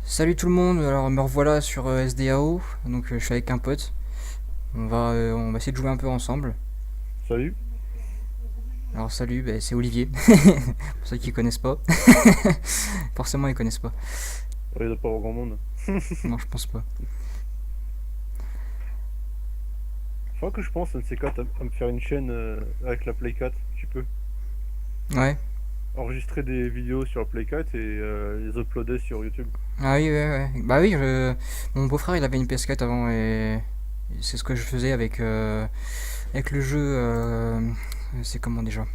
Salut tout le monde, alors me revoilà sur SDAO, donc je suis avec un pote. On va essayer de jouer un peu ensemble. Salut. Alors salut, c'est Olivier, pour ceux qui connaissent pas. Forcément ils connaissent pas. Ouais, il doit pas avoir grand monde. Non, je pense pas. Faut que je pense, un de ces quatre, à me faire une chaîne avec la Play 4. Tu peux Ouais. enregistrer des vidéos sur la Play 4 et les uploader sur YouTube. Ah oui, ouais, ouais. Bah oui, mon beau-frère il avait une PS4 avant et c'est ce que je faisais avec le jeu. C'est comment déjà?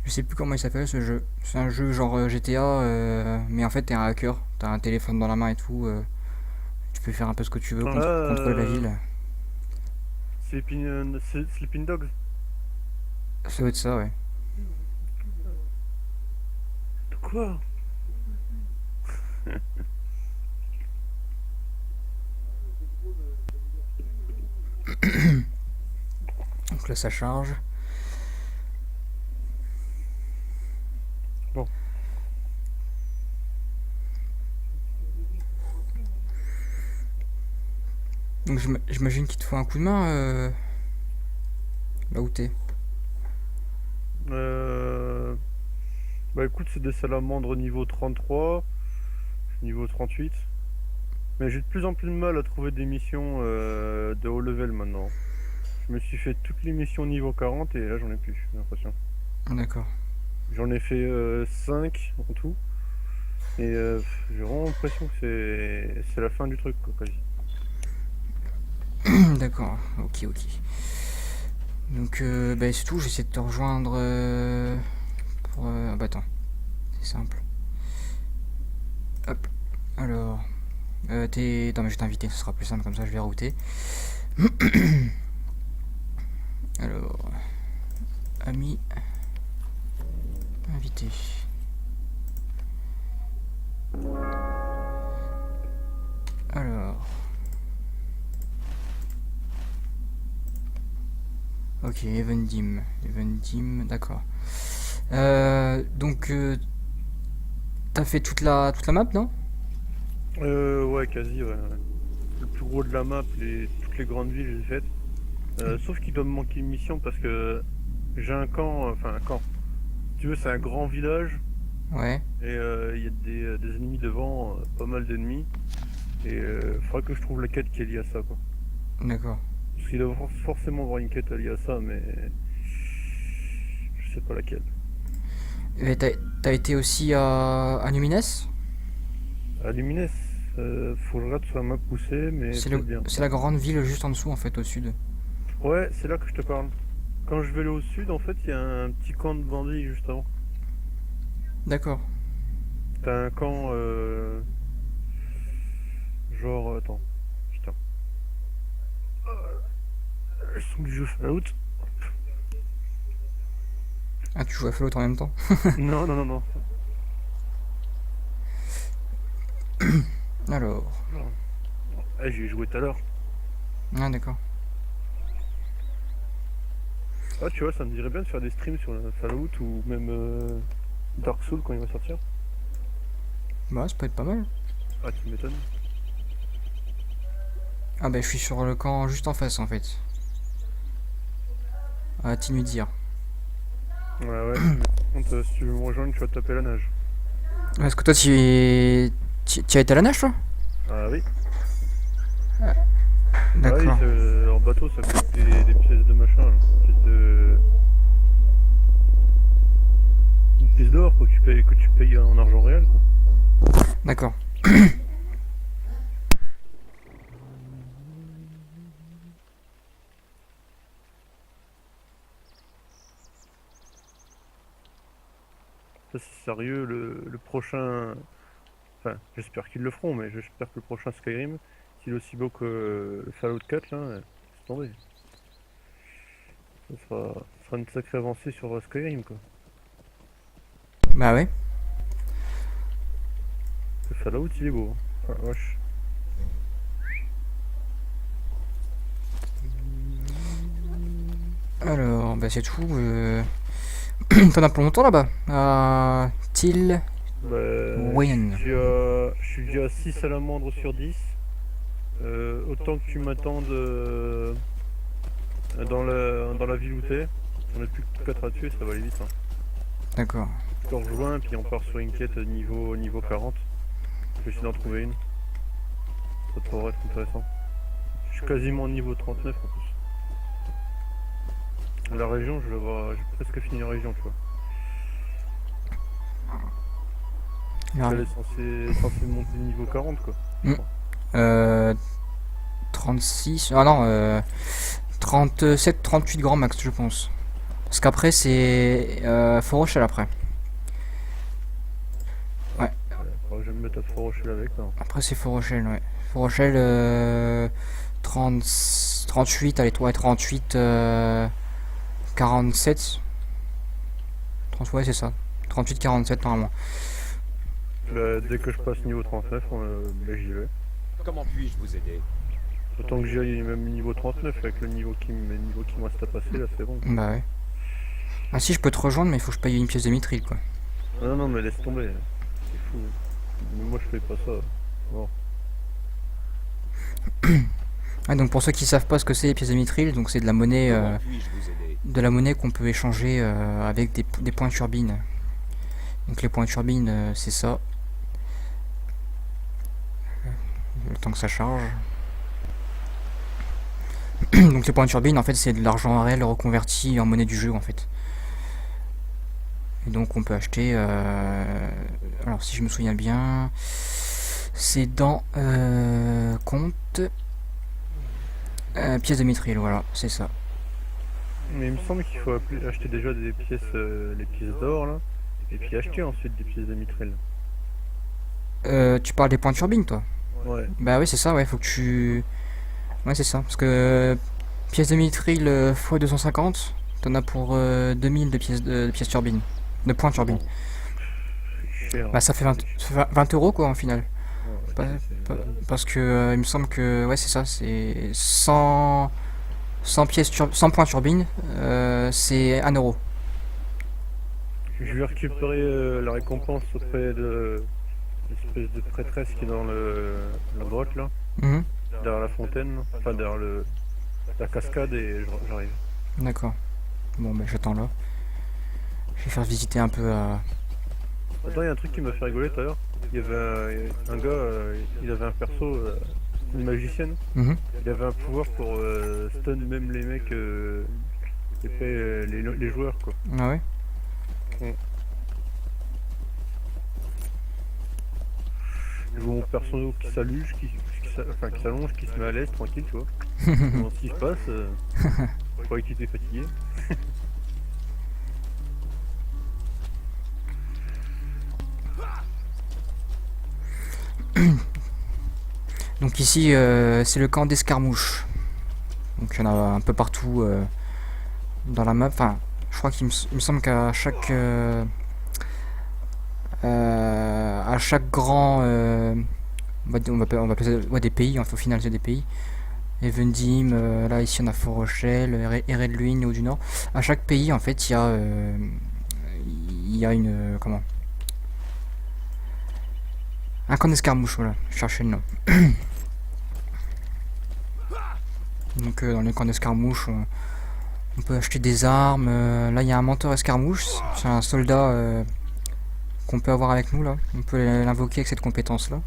Je sais plus comment il s'appelle ce jeu. C'est un jeu genre GTA, mais en fait t'es un hacker, t'as un téléphone dans la main et tout. Tu peux faire un peu ce que tu veux, Ah, contrôler la ville. Sleeping Dogs. Ça doit être ça, ouais. De quoi? Donc là, ça charge. Bon. Donc j'imagine qu'il te faut un coup de main là où t'es. Euh... Bah écoute, c'est des salamandres niveau 33, niveau 38. Mais j'ai de plus en plus de mal à trouver des missions de haut level maintenant. Je me suis fait toutes les missions niveau 40 et là j'en ai plus, j'ai l'impression. D'accord. J'en ai fait 5 en tout. Et j'ai vraiment l'impression que c'est la fin du truc, quoi, quasi. D'accord, ok, ok. Donc c'est tout, j'essaie de te rejoindre ah bah attends, c'est simple. Hop, alors. T'es. Non mais je vais t'inviter, ce sera plus simple comme ça, je vais router. Alors, ami, invité. Alors, ok, Evendim, d'accord. Donc, t'as fait toute la map, non? Ouais, quasi, ouais, ouais. Le plus gros de la map, toutes les grandes villes, j'ai faites. Sauf qu'il doit me manquer une mission parce que j'ai un camp, enfin un camp. Si tu veux, c'est un grand village Ouais, et il y a des ennemis devant, pas mal d'ennemis. Et faudra que je trouve la quête qui est liée à ça, quoi. d'accord. Parce qu'il doit forcément avoir une quête liée à ça, mais je sais pas laquelle. Et t'as été aussi à Lumines? À Lumines, faut que je regarde sur la map poussée, mais peut-être bien. C'est la grande ville juste en dessous, en fait, au sud. Ouais, c'est là que je te parle. Quand je vais aller au sud, en fait, il y a un petit camp de bandits juste avant. D'accord. T'as un camp, genre, attends, putain, le son du jeu Fallout. Ah, tu joues à Fallout en même temps? Non, non, non, non. Alors. Non. Ah, j'y ai joué tout à l'heure. Ah, d'accord. Ah, tu vois, ça me dirait bien de faire des streams sur le Fallout ou même Dark Souls quand il va sortir. Bah, ça peut être pas mal. Ah, tu m'étonnes. Ah, bah, je suis sur le camp juste en face, en fait. À Tinudir. Ouais, ouais. Mais par contre, si tu veux me rejoindre, tu vas te taper la nage. Est-ce que toi, tu as été à la nage, toi? Ah oui. Ah oui, D'accord. en bateau, ça coûte des pièces de machin, là. Une pièce d'or, quoi, que tu payes en argent réel, quoi. D'accord. Ça, c'est sérieux, le prochain. Enfin, j'espère qu'ils le feront, mais j'espère que le prochain Skyrim, s'il est aussi beau que le Fallout 4, là, c'est tombé. Ça sera une sacrée avancée sur Skyrim, quoi. Bah, ouais. Le Fallout, il est beau, hein. Ah, wesh. Alors, bah, c'est tout. T'en as pour longtemps là-bas. À Bah, Wayne. je suis déjà à 6 salamandres sur 10. Autant que tu m'attendes dans la ville où t'es. On a plus que 4 à tuer, ça va aller vite. Hein. D'accord. Je te rejoins, puis on part sur une quête niveau 40. Je vais essayer d'en trouver une. Ça pourrait être intéressant. Je suis quasiment niveau 39 en plus. La région, j'ai presque fini la région, tu vois. Ah, Elle est censée monter niveau 40, quoi. Mm. 36. Ah non, 37, 38 grands max, je pense. Parce qu'après, c'est Fort Rochelle après. Ouais, Faudrait que je me mette à Fort Rochelle avec, là. après c'est Fort Rochelle, ouais. Fort Rochelle, 30, 38, allez, toi, 38, 47. 30, ouais, c'est ça. 38, 47 normalement. Bah, dès que je passe niveau 39, bah, j'y vais. Comment puis-je vous aider? Autant que j'y aille même niveau 39 avec le niveau niveau qui me reste à passer, là, c'est bon. Bah ouais. Ah si, je peux te rejoindre, mais il faut que je paye une pièce de mitril, quoi. Non, non, mais laisse tomber. C'est fou. Mais moi, je fais pas ça. Bon. Ah, donc pour ceux qui savent pas ce que c'est les pièces de mitril, donc c'est de la monnaie, Comment puis-je vous aider? qu'on peut échanger avec des points turbines. Donc les points turbines, c'est ça. Le temps que ça charge. Donc les points turbines, en fait, c'est de l'argent réel reconverti en monnaie du jeu, en fait. Et donc on peut acheter. Alors si je me souviens bien, c'est dans compte pièces de mitril, voilà, c'est ça. Mais il me semble qu'il faut acheter déjà des pièces, les pièces d'or, là. Et puis acheter ensuite des pièces de mitril. Tu parles des points turbines, toi? Ouais. Bah oui, c'est ça, ouais, faut que tu. Ouais, c'est ça. Parce que pièces de mitril x 250, t'en as pour 2000 de pièces turbines. De points turbines. C'est cher. Bah ça fait 20 euros quoi en final. Ouais, Pas- c'est- Parce que il me semble que ouais c'est ça, c'est 100 100 points turbines, c'est 1 euro. Je vais récupérer la récompense auprès de l'espèce de prêtresse qui est dans la grotte, là. Mhm. Derrière la fontaine, là. Enfin derrière la cascade, et j'arrive. D'accord. Bon bah j'attends là. Je vais faire visiter un peu à. Attends, il y a un truc qui m'a fait rigoler tout à l'heure. Il y avait un gars, il avait un perso, une magicienne. Mhm. Il avait un pouvoir pour stun même les mecs, les joueurs, quoi. Ah ouais. Je vois mon perso qui s'alluge, enfin qui s'allonge, qui se met à l'aise, tranquille, tu vois. Comment ce qui se passe Je croyais qu'il était fatigué. Donc ici c'est le camp d'escarmouche. Donc il y en a un peu partout dans la map. Enfin, je crois il me semble qu'à à chaque grand on va appeler ça ouais, des pays, enfin, au final c'est des pays. Evendim, là ici on a Fort Rochelle, Eredluin au du nord. À chaque pays en fait il y a une comment un camp d'escarmouche, voilà, je cherchais le nom. Donc dans les camps d'escarmouche on peut acheter des armes. Là il y a un menteur escarmouche, c'est un soldat qu'on peut avoir avec nous là. On peut l'invoquer avec cette compétence là.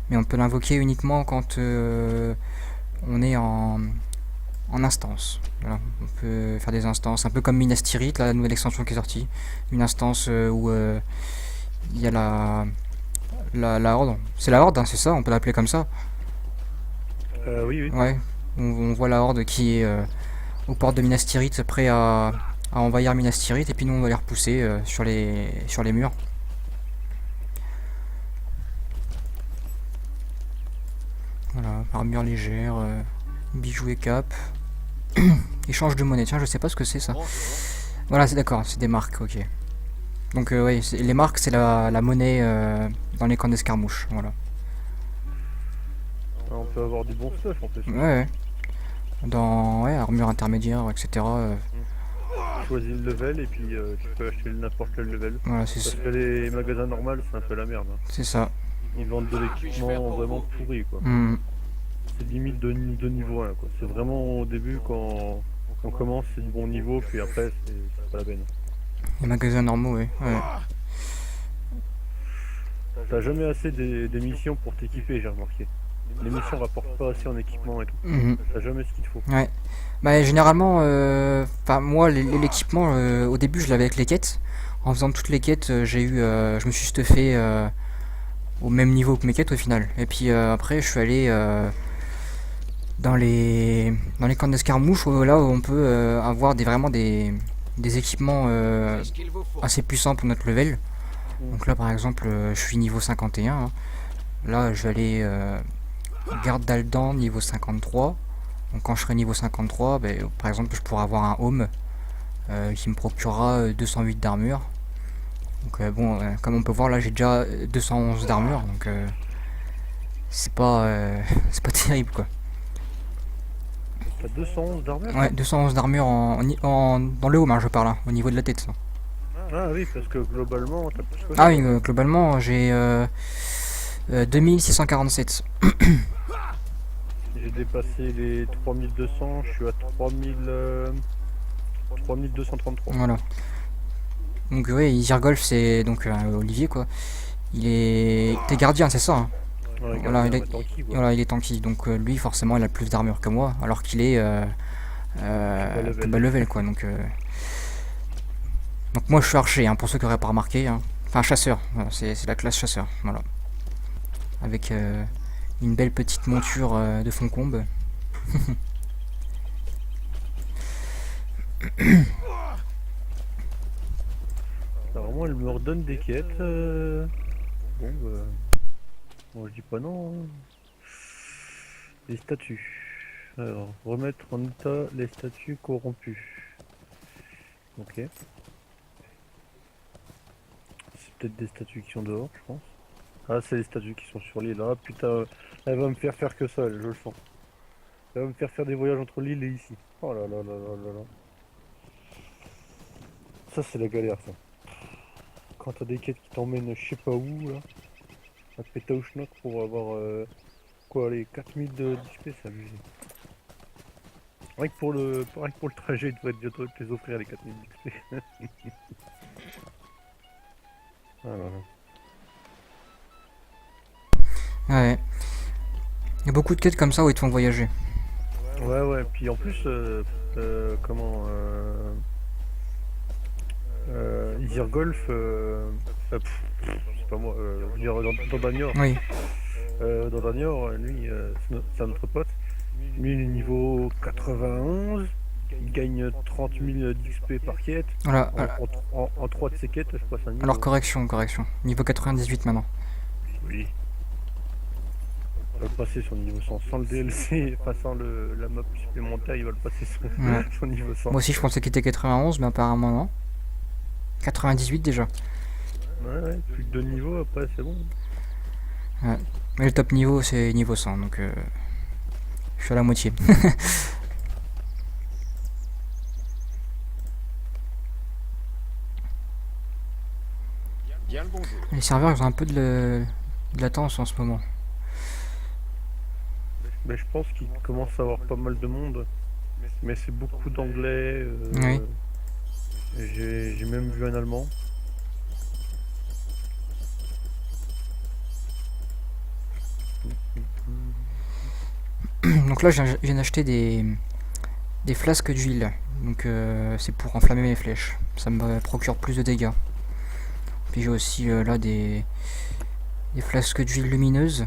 Mais on peut l'invoquer uniquement quand on est en instance. Voilà. On peut faire des instances, un peu comme Minas Tirith, la nouvelle extension qui est sortie. Une instance où il y a la horde. C'est la horde, hein, c'est ça, on peut l'appeler comme ça. Oui, oui. Ouais, on voit la horde qui est aux portes de Minas Tirith, prêt à envahir Minas Tirith, et puis nous on va les repousser sur les murs. Voilà, armure légère, bijoux et cap. Échange de monnaie, tiens, je sais pas ce que c'est ça. Voilà, c'est d'accord, c'est des marques, ok. Donc, ouais, les marques, c'est la monnaie dans les camps d'escarmouche, voilà. On peut avoir du bon stuff en plus. Ouais, ouais. Dans ouais, armure intermédiaire, etc. choisis le level et puis tu peux acheter n'importe quel level. Voilà, Parce que les magasins normaux, c'est un peu la merde, hein. c'est ça. Ils vendent de l'équipement vraiment pourri, quoi. Hmm. C'est limite de niveau 1, quoi. C'est vraiment au début quand on commence, c'est du bon niveau, puis après, c'est pas la peine. Les magasins normaux, ouais. Ouais. T'as jamais assez des missions pour t'équiper, j'ai remarqué. Les missions rapportent pas assez en équipement et tout. Mhm. T'as jamais ce qu'il te faut. Ouais. Bah, généralement, enfin moi, l'équipement, au début, je l'avais avec les quêtes. En faisant toutes les quêtes, je me suis stuffé au même niveau que mes quêtes au final. Et puis après, je suis allé dans les camps d'escarmouche, là où on peut avoir vraiment des équipements Qu'est-ce qu'il vous faut? assez puissants pour notre level. Donc là, par exemple, je suis niveau 51. Hein. Là, je vais aller garde d'Aldan niveau 53. Donc quand je serai niveau 53, ben, par exemple, je pourrai avoir un home qui me procurera 208 d'armure. Donc bon, comme on peut voir là, j'ai déjà 211 d'armure, donc c'est pas c'est pas terrible quoi. T'as 211 d'armure? Ouais, 211 d'armure dans le home, hein, je parle, hein, au niveau de la tête. Ça. Ah oui, parce que globalement, t'as plus que Ah ça. oui, globalement, j'ai 2647. J'ai dépassé les 3200, je suis à 3233. Voilà. Donc ouais, Isirgolf, c'est donc Olivier quoi. T'es gardien, c'est ça. Hein. Ouais, Voilà, gardien, tanky, quoi. voilà, il est tanky. Donc lui, forcément, il a plus d'armure que moi, alors qu'il est plus bas level quoi. Donc moi, je suis archer, hein, pour ceux qui n'auraient pas remarqué. Hein. Enfin, chasseur. Voilà, c'est la classe chasseur. Voilà. Avec une belle petite monture de Foncombe. Apparemment, elle me redonne des quêtes. Bon, bah. Moi, je dis pas non. Hein. Les statues. Alors, remettre en état les statues corrompues. Ok. C'est peut-être des statues qui sont dehors, je pense. Ah, c'est les statues qui sont sur l'île. Ah putain, elle va me faire faire que ça, elle, je le sens. Elle va me faire faire des voyages entre l'île et ici. Oh là là là là là là. Ça, c'est la galère, ça. Quand t'as des quêtes qui t'emmènent je sais pas où, là. À Pétaouchnok pour avoir, quoi, les 4000 d'XP, c'est abusé. Rien que pour le trajet, il devrait bientôt te les offrir, les 4000 d'XP. Ah là là. Ouais. Il y a beaucoup de quêtes comme ça où ils te font voyager. Ouais, ouais, puis en plus, Isirgolf, c'est pas moi, je veux dire, dans Danior, Oui. dans Danior, lui, c'est notre pote, lui, il est niveau 91, il gagne 30 000 d'XP par quête, Voilà. en 3 de ses quêtes, je passe un niveau. Alors correction. Niveau 98 maintenant. Oui. Il va le passer son niveau 100, sans le DLC, enfin sans la map supplémentaire, il va le passer Ouais. son niveau 100. Moi aussi, je pensais qu'il était 91, mais apparemment non. 98 déjà. Ouais, ouais, plus que 2 niveaux, après c'est bon. Ouais. Mais le top niveau, c'est niveau 100, donc je suis à la moitié. Bien le bonjour. Les serveurs, ils ont un peu de latence en ce moment. Mais je pense qu'il commence à avoir pas mal de monde. Mais c'est beaucoup d'anglais. Oui. J'ai même vu un allemand. Donc là, je viens d'acheter des flasques d'huile. Donc c'est pour enflammer mes flèches. Ça me procure plus de dégâts. Puis j'ai aussi là des flasques d'huile lumineuse.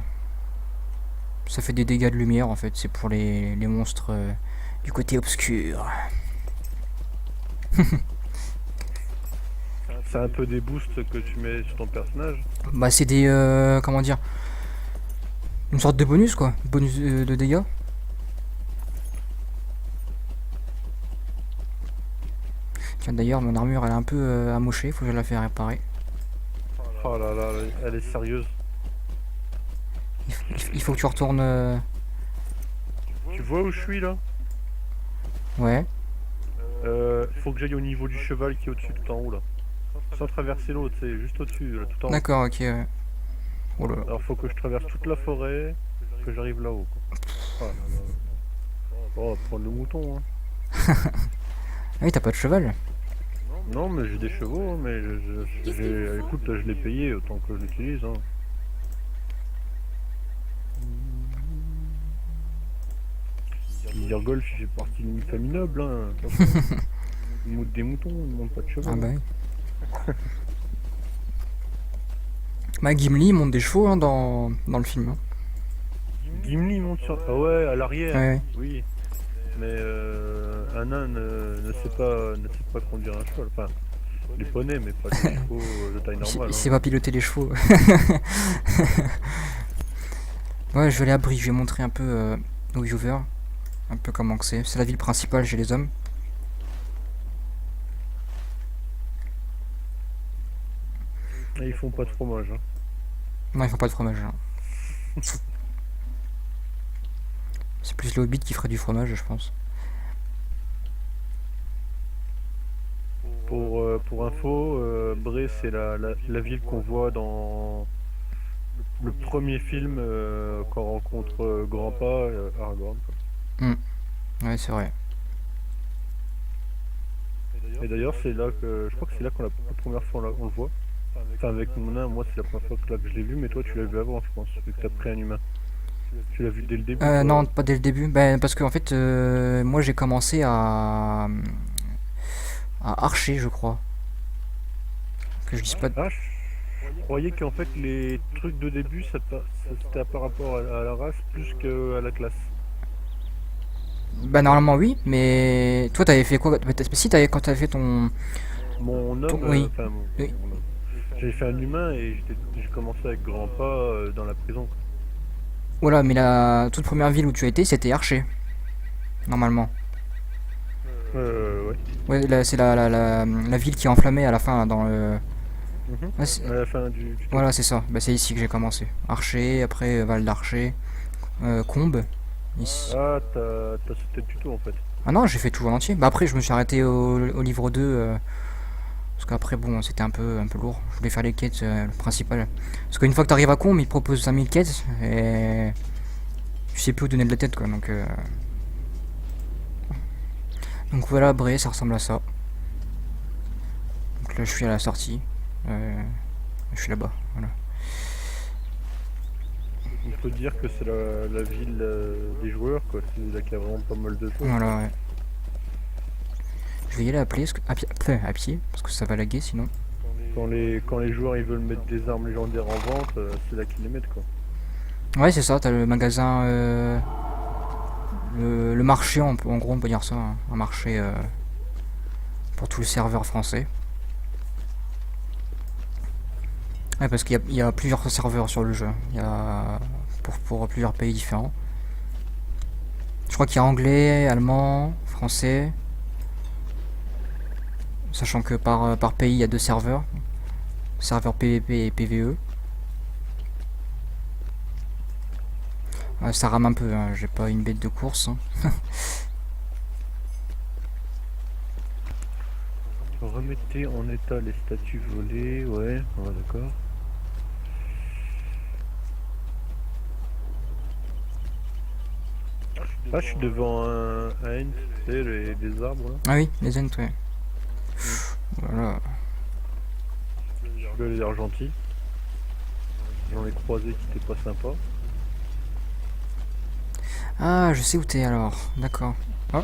Ça fait des dégâts de lumière en fait. C'est pour les monstres du côté obscur. C'est un peu des boosts que tu mets sur ton personnage. Bah c'est des comment dire, une sorte de bonus quoi, bonus de dégâts. Tiens d'ailleurs mon armure elle est un peu amochée, faut que je la fasse réparer. Oh là là, elle est sérieuse. Il faut que tu retournes Tu vois où je suis là? ouais. Faut que j'aille au niveau du cheval qui est au-dessus, tout en haut là. Sans traverser l'autre, c'est juste au-dessus, là, tout en haut. D'accord, ok, ouais. Oh là là. Alors faut que je traverse toute la forêt, que j'arrive là-haut. Quoi. Ah là là. Oh, on va prendre le mouton. Hein. Ah oui, t'as pas de cheval? Non, mais j'ai des chevaux, hein, mais écoute, je l'ai payé autant que je l'utilise. Hein. Puis Golf, il fait partie d'une famille noble. Hein. Attention. Ils montent des moutons, ils montent pas de chevaux. Ah bah oui. Bah Gimli il monte des chevaux hein, dans le film. Hein. Gimli monte sur. Ah ouais, à l'arrière. Ouais, ouais. Oui. Mais un nain ne sait pas conduire un cheval. Enfin, les poneys, mais pas les chevaux de taille normale. Il Hein. sait pas piloter les chevaux. Ouais, je vais aller à Brie, je vais montrer un peu aux viewers, un peu comment que c'est. C'est la ville principale chez les hommes. Et ils font pas de fromage. Hein. Non, ils font pas de fromage. Hein. C'est plus le Hobbit qui ferait du fromage, je pense. Pour info, Bray, c'est la ville qu'on voit dans le premier film quand on rencontre Grandpa Aragorn. Quoi. Ouais, c'est vrai. Et d'ailleurs, c'est là que je crois que c'est là qu'on la première fois on le voit. Enfin, avec mon nain, moi, c'est la première fois que je l'ai vu, mais toi, tu l'as vu avant, je pense, vu que t'as pris un humain. Tu l'as vu dès le début. Toi. Non, pas dès le début. Ben, parce que en fait, moi j'ai commencé à archer, je crois. Que je dise pas. Ah, je croyais qu'en fait, les trucs de début, c'était par rapport à la race plus qu'à la classe. Bah normalement oui, mais toi t'avais fait quoi? Si quand t'avais fait ton. Mon homme, Oui. enfin, Oui. mon homme. J'avais fait un humain et j'ai commencé avec Grandpa dans la prison. Quoi. Voilà, mais la toute première ville où tu as été, c'était Archer. Normalement. Ouais. Ouais, c'est la ville qui est enflammée à la fin, là, dans le. Mhm. Ouais, À la fin du voilà, c'est ça. Bah, c'est ici que j'ai commencé. Archer, après Val d'Archer, Combe. Ici. Ah, t'as sauté le tuto en fait. Ah non, j'ai fait tout en entier. Bah après, je me suis arrêté au livre 2. Parce qu'après, bon, c'était un peu lourd. Je voulais faire les quêtes principales. Parce qu'une fois que t'arrives à Combe, ils te proposent 5000 quêtes. Et. Tu sais plus où donner de la tête, quoi. Donc voilà, Bray, ça ressemble à ça. Donc là, je suis à la sortie. Je suis là-bas, voilà. On peut dire que c'est la ville des joueurs, quoi. C'est là qu'il y a vraiment pas mal de choses. Voilà, ouais. Je vais y aller à pied, parce que ça va laguer sinon. Quand les joueurs ils veulent mettre des armes légendaires en vente, c'est là qu'ils les mettent, quoi. Ouais, c'est ça, t'as le magasin. Le marché, en gros, on peut dire ça. Hein, un marché pour tout le serveur français. Ouais, parce qu'il y a plusieurs serveurs sur le jeu. Il y a pour plusieurs pays différents. Je crois qu'il y a anglais, allemand, français. Sachant que par pays, il y a deux serveurs. Serveur PVP et PVE. Ouais, ça rame un peu, hein, j'ai pas une bête de course. Hein. Remettez en état les statues volées, ouais, d'accord. Ah, je suis devant un end, tu sais, les arbres là. Ah oui, les Ents, ouais. Voilà. Je vais les gentils. J'en ai croisé qui étaient pas sympas. Ah, je sais où t'es alors. D'accord. Oh,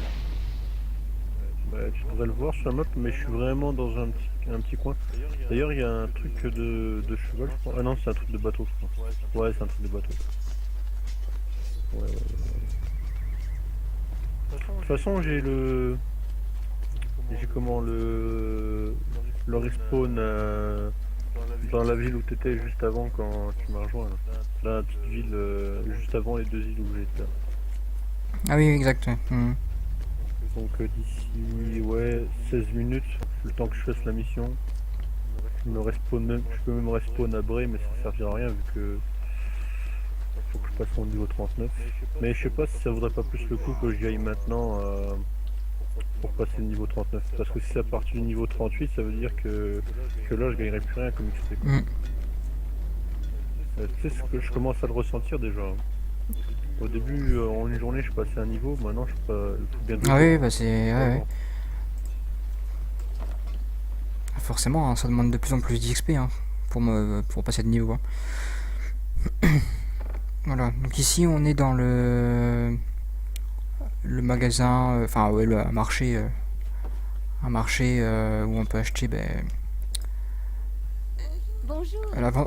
Bah, tu devrais le voir sur la map, mais je suis vraiment dans un petit coin. D'ailleurs, il y a un truc de cheval, je crois. Ah non, c'est un truc de bateau, je crois. Ouais, c'est un truc de bateau. Ouais. De toute façon, j'ai comment le respawn dans la ville où t'étais juste avant quand tu m'as rejoint. Là, la petite ville juste avant les deux îles où j'étais. ah oui, exact. Ouais. Mhm. Donc d'ici 16 minutes, le temps que je fasse la mission, je peux même respawn à Bray, mais ça servira à rien vu que faut que je passe au niveau 39. Mais je sais pas si ça vaudrait pas plus le coup que j'y aille maintenant pour passer le niveau 39. Parce que si ça part du niveau 38, ça veut dire que là, je gagnerai plus rien comme XP. Mm. Tu sais ce que je commence à le ressentir déjà. Au début, en une journée, je passais un niveau. Maintenant, je pas bien deux Ah oui, jours. bah c'est... Ouais, ouais. Forcément, hein, ça demande de plus en plus d'XP hein, pour passer de niveau. Hein. Voilà, donc ici on est dans le magasin, enfin ouais, un marché où on peut acheter Bonjour.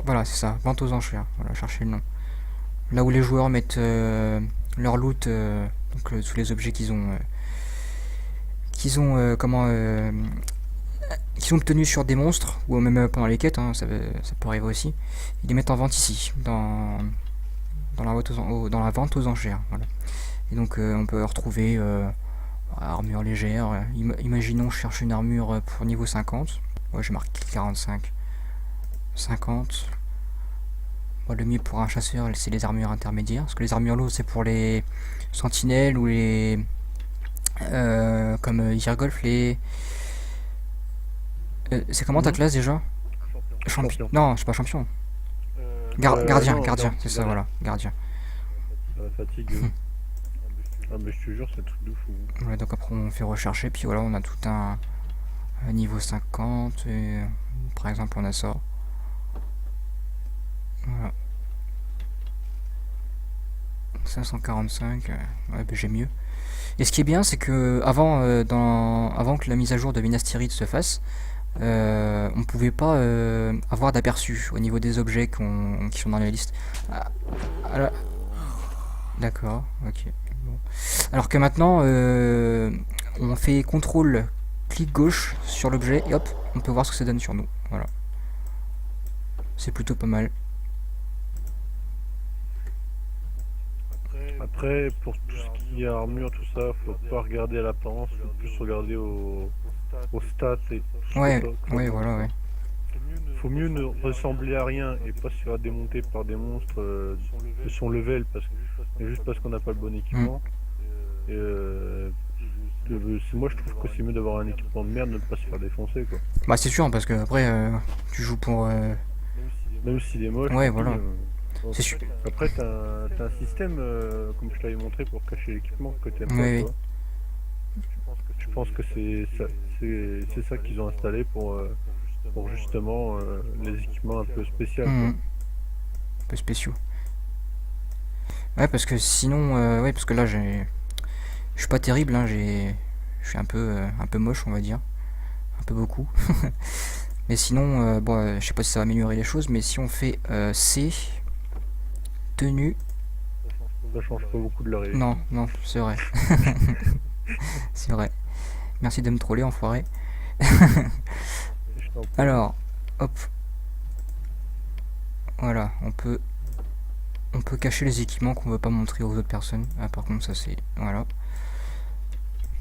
voilà, c'est ça, vente aux enchères, voilà, chercher le nom. Là où les joueurs mettent leur loot, donc tous les objets qu'ils ont obtenus sur des monstres, ou même pendant les quêtes, hein, ça peut arriver aussi. Ils les mettent en vente ici, dans la vente aux enchères. Voilà. Et donc on peut retrouver armure légère. Imaginons je cherche une armure pour niveau 50. Ouais, j'ai marqué 45. 50. Bon, le mieux pour un chasseur, c'est les armures intermédiaires. Parce que les armures lourdes, c'est pour les sentinelles ou les... comme Irgolf, les... c'est comment ta classe déjà? Champion. Non, je suis pas champion. Gardien, c'est ça, voilà, gardien. La fatigue. Ah, mais je te jure, c'est un truc de fou. Voilà, donc après on fait rechercher, puis voilà, on a tout un niveau 50, et par exemple on a ça. Voilà. 545, ouais, bah, j'ai mieux. Et ce qui est bien, c'est que avant que la mise à jour de Minas Tirith se fasse, on pouvait pas avoir d'aperçu au niveau des objets qui sont dans la liste. Ah, d'accord, ok. Bon. Alors que maintenant, on fait contrôle, clic gauche sur l'objet et hop, on peut voir ce que ça donne sur nous. Voilà. C'est plutôt pas mal. Après, pour tout ce qui est armure, tout ça, faut pas regarder à l'apparence, faut plus regarder aux stats et tout Ouais, ça. ouais, voilà, ouais. Faut mieux ne ressembler à rien et pas se faire démonter par des monstres de son level juste parce qu'on n'a pas le bon équipement. Et, moi je trouve que c'est mieux d'avoir un équipement de merde, de ne pas se faire défoncer quoi. Bah c'est sûr, parce que après, tu joues pour... Même s'il est moche. Ouais, et voilà. bon, C'est sûr. après t'as un système, comme je t'avais montré, pour cacher l'équipement que t'aimes pas Oui, toi. Je pense que c'est ça qu'ils ont installé pour justement les équipements un peu spéciaux. oui. Un peu spéciaux. Ouais, parce que sinon... ouais, parce que là, je suis pas terrible, hein, je suis un peu moche, on va dire. Un peu beaucoup. Mais sinon, bon, je sais pas si ça va améliorer les choses, mais si on fait C, tenue... Ça change pas beaucoup de la réalité. Non, non, c'est vrai. C'est vrai. Merci de me troller, enfoiré. Je t'en prie. Alors, hop. Voilà, on peut cacher les équipements qu'on veut pas montrer aux autres personnes. Ah, par contre, ça c'est... Voilà.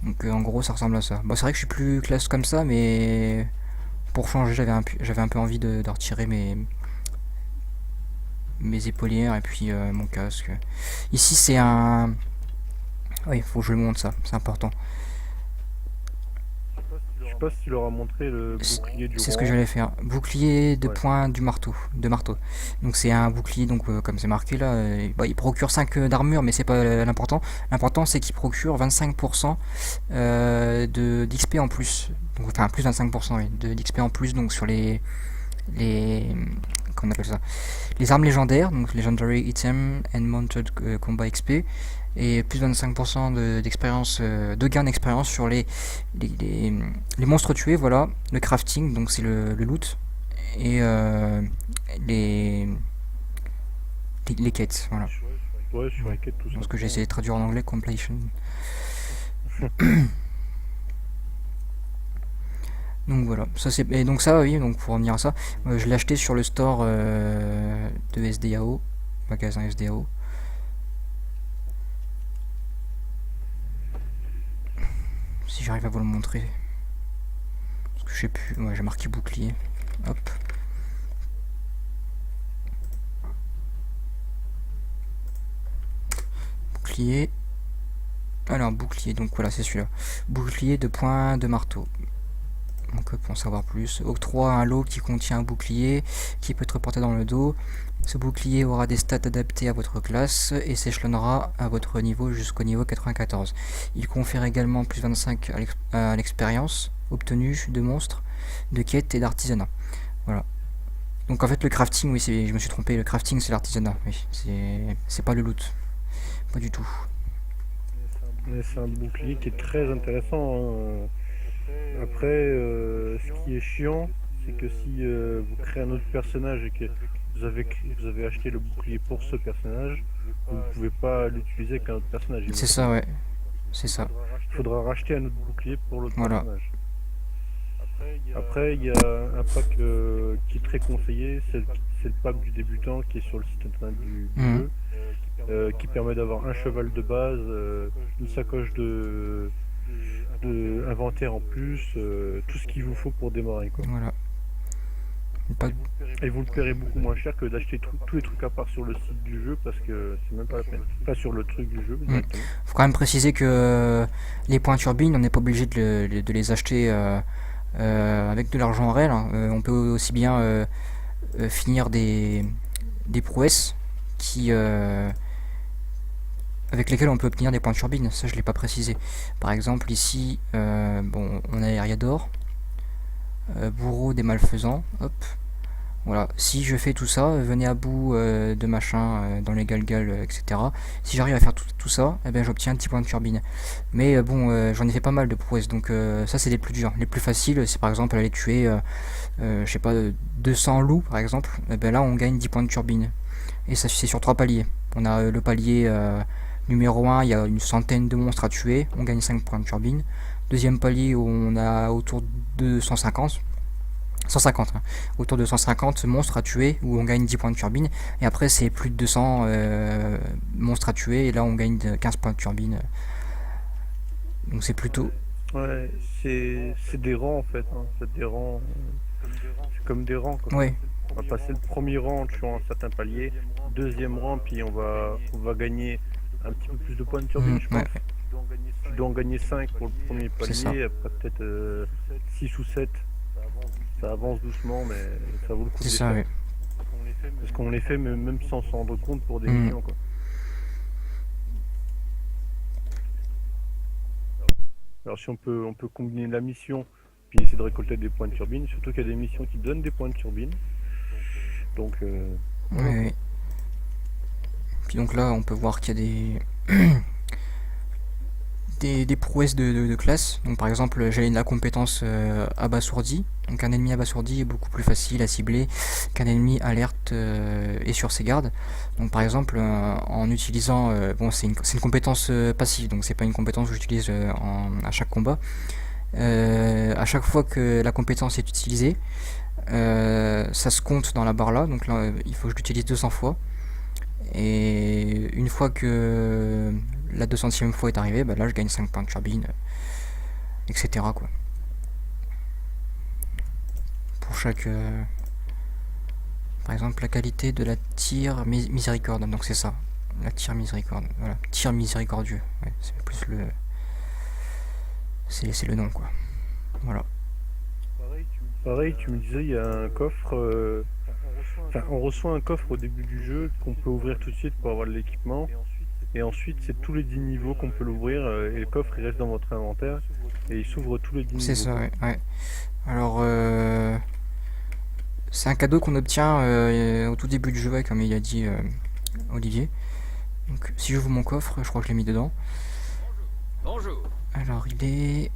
Donc en gros, ça ressemble à ça. Bon, c'est vrai que je suis plus classe comme ça, mais... Pour changer, j'avais un peu envie de retirer mes épaulières et puis mon casque. Ici, c'est un... Oui, il faut que je le montre, ça. C'est important. Je sais pas si tu leur as montré le bouclier du C'est ce roi. que j'allais faire. Bouclier de Ouais. poing de marteau. Donc c'est un bouclier, donc comme c'est marqué là, bah, il procure 5 d'armure, mais c'est pas l'important. L'important c'est qu'il procure 25% d'XP en plus. Donc, enfin plus 25% oui, d'XP en plus donc sur comment on appelle ça, les armes légendaires, donc Legendary Item and Mounted Combat XP, et plus 25% d'expérience, de gain d'expérience sur les monstres tués, voilà, le crafting, donc c'est le loot, et les quêtes, voilà. Ouais, sur les quêtes, tout ça. Donc ce que j'ai essayé de traduire en anglais, completion. Donc voilà, ça c'est, et donc ça oui, donc pour revenir à ça, je l'ai acheté sur le store de SDAO, magasin SDAO. Si j'arrive à vous le montrer, parce que je sais plus, ouais, j'ai marqué bouclier, hop. Bouclier, Alors, bouclier, donc voilà, c'est celui-là. Bouclier de poing de marteau. Donc, pour en savoir plus, octroie un lot qui contient un bouclier qui peut être porté dans le dos. Ce bouclier aura des stats adaptés à votre classe et s'échelonnera à votre niveau jusqu'au niveau 94. Il confère également plus 25 à l'expérience obtenue de monstres, de quêtes et d'artisanat. Voilà. Donc en fait le crafting, oui, je me suis trompé, le crafting c'est l'artisanat, oui, c'est pas le loot, pas du tout. Mais c'est un bouclier qui est très intéressant, hein. Après, ce qui est chiant, c'est que si vous créez un autre personnage et que vous avez acheté le bouclier pour ce personnage, vous ne pouvez pas l'utiliser avec un autre personnage. C'est ça, ouais, c'est ça. Il faudra racheter un autre bouclier pour l'autre Voilà. personnage. Après, il y a un pack qui est très conseillé, c'est le pack du débutant qui est sur le site internet du Mhm. jeu, qui permet d'avoir un cheval de base, une sacoche de inventaire en plus, tout ce qu'il vous faut pour démarrer, quoi. Voilà. Pas- Et vous le paierez beaucoup moins cher que d'acheter tous les trucs à part sur le site du jeu parce que c'est même pas la peine. Pas sur le truc du jeu, directement. Faut quand même préciser que les points turbines, on n'est pas obligé de les acheter avec de l'argent réel, hein. On peut aussi bien finir des prouesses qui avec lesquelles on peut obtenir des points turbines. Ça, je l'ai pas précisé. Par exemple, ici, bon, on a Eriador, bourreau des malfaisants. Hop. Voilà. Si je fais tout ça, venez à bout de machin dans les galgal, etc. Si j'arrive à faire tout ça, eh ben, j'obtiens 10 points de turbine. Mais bon, j'en ai fait pas mal de prouesses. Donc ça, c'est les plus durs. Les plus faciles, c'est par exemple aller tuer, je sais pas, 200 loups, par exemple. Eh ben, là, on gagne 10 points de turbine. Et ça, c'est sur 3 paliers. On a le palier numéro 1, il y a une centaine de monstres à tuer, on gagne 5 points de turbine. Deuxième palier où on a autour de 150, hein, autour de 150 monstres à tuer où on gagne 10 points de turbine. Et après c'est plus de 200 monstres à tuer et là on gagne 15 points de turbine. Donc c'est plutôt... Ouais, c'est des rangs en fait, hein. C'est des rangs, c'est comme des rangs, quoi. Ouais, On va passer le premier rang en tuant un certain palier, deuxième rang, puis on va gagner un petit peu plus de points de turbine, je pense. ouais, Tu dois en gagner 5 pour le premier c'est ça. palier, après peut-être 6 ou 7. Ça avance doucement, mais ça vaut le coup de C'est les ça, faire. ouais. Parce qu'on les fait même sans s'en rendre compte pour des Mhm. missions, quoi. Alors si on peut combiner la mission, puis essayer de récolter des points de turbine, surtout qu'il y a des missions qui donnent des points de turbine. Donc, voilà. Ouais, ouais. Puis donc là on peut voir qu'il y a des prouesses de classe. Donc par exemple j'ai la compétence abasourdi. Donc un ennemi abasourdi est beaucoup plus facile à cibler qu'un ennemi alerte et sur ses gardes. Donc par exemple en utilisant... bon c'est une compétence passive, donc c'est pas une compétence que j'utilise à chaque combat. À chaque fois que la compétence est utilisée, ça se compte dans la barre là. Donc là il faut que je l'utilise 200 fois. Et une fois que la 200e fois est arrivée, bah là je gagne 5 points de turbine, etc. quoi. Pour chaque... par exemple la qualité de la tire miséricorde, donc c'est ça. La tire miséricorde, voilà. Tir miséricordieux, ouais, c'est plus le... C'est le nom quoi. Voilà. Pareil, tu me disais, il y a un coffre. Enfin, on reçoit un coffre au début du jeu qu'on peut ouvrir tout de suite pour avoir de l'équipement. Et ensuite, c'est tous les 10 niveaux qu'on peut l'ouvrir. Et le coffre, il reste dans votre inventaire. Et il s'ouvre tous les 10 niveaux. C'est ça, ouais, ouais. Alors, c'est un cadeau qu'on obtient au tout début du jeu, ouais, comme il a dit Olivier. Donc, si j'ouvre mon coffre, je crois que je l'ai mis dedans. Bonjour. Alors, il est...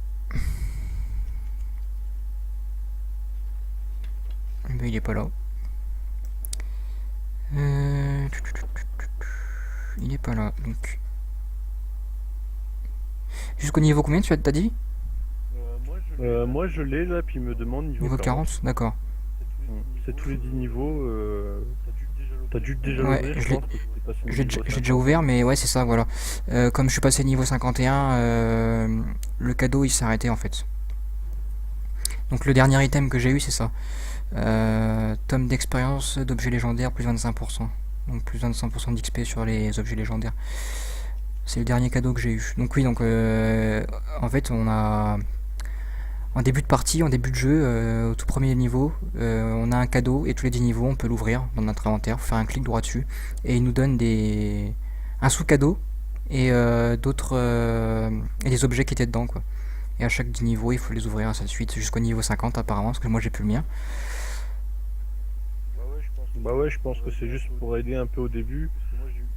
Ben, il est pas là. Il est pas là, donc... Jusqu'au niveau combien tu as dit? Moi, je l'ai là, puis il me demande Niveau 40, d'accord. C'est tous les 10 niveaux. T'as dû déjà Ouais, l'ouvrir, je pense, parce que t'es passé au J'ai niveau déjà 50. ouvert, mais ouais, c'est ça, voilà. Comme je suis passé niveau 51, le cadeau il s'est arrêté en fait. Donc le dernier item que j'ai eu, c'est ça. Tome d'expérience d'objets légendaires, plus 25%. Donc plus 25% d'XP sur les objets légendaires. C'est le dernier cadeau que j'ai eu. Donc oui, donc en fait on a en début de partie, en début de jeu, au tout premier niveau, on a un cadeau et tous les 10 niveaux on peut l'ouvrir dans notre inventaire, faut faire un clic droit dessus et il nous donne un sous-cadeau et d'autres et des objets qui étaient dedans quoi. Et à chaque 10 niveaux il faut les ouvrir ainsi de suite jusqu'au niveau 50 apparemment parce que moi j'ai plus le mien. Bah ouais, je pense que c'est juste pour aider un peu au début.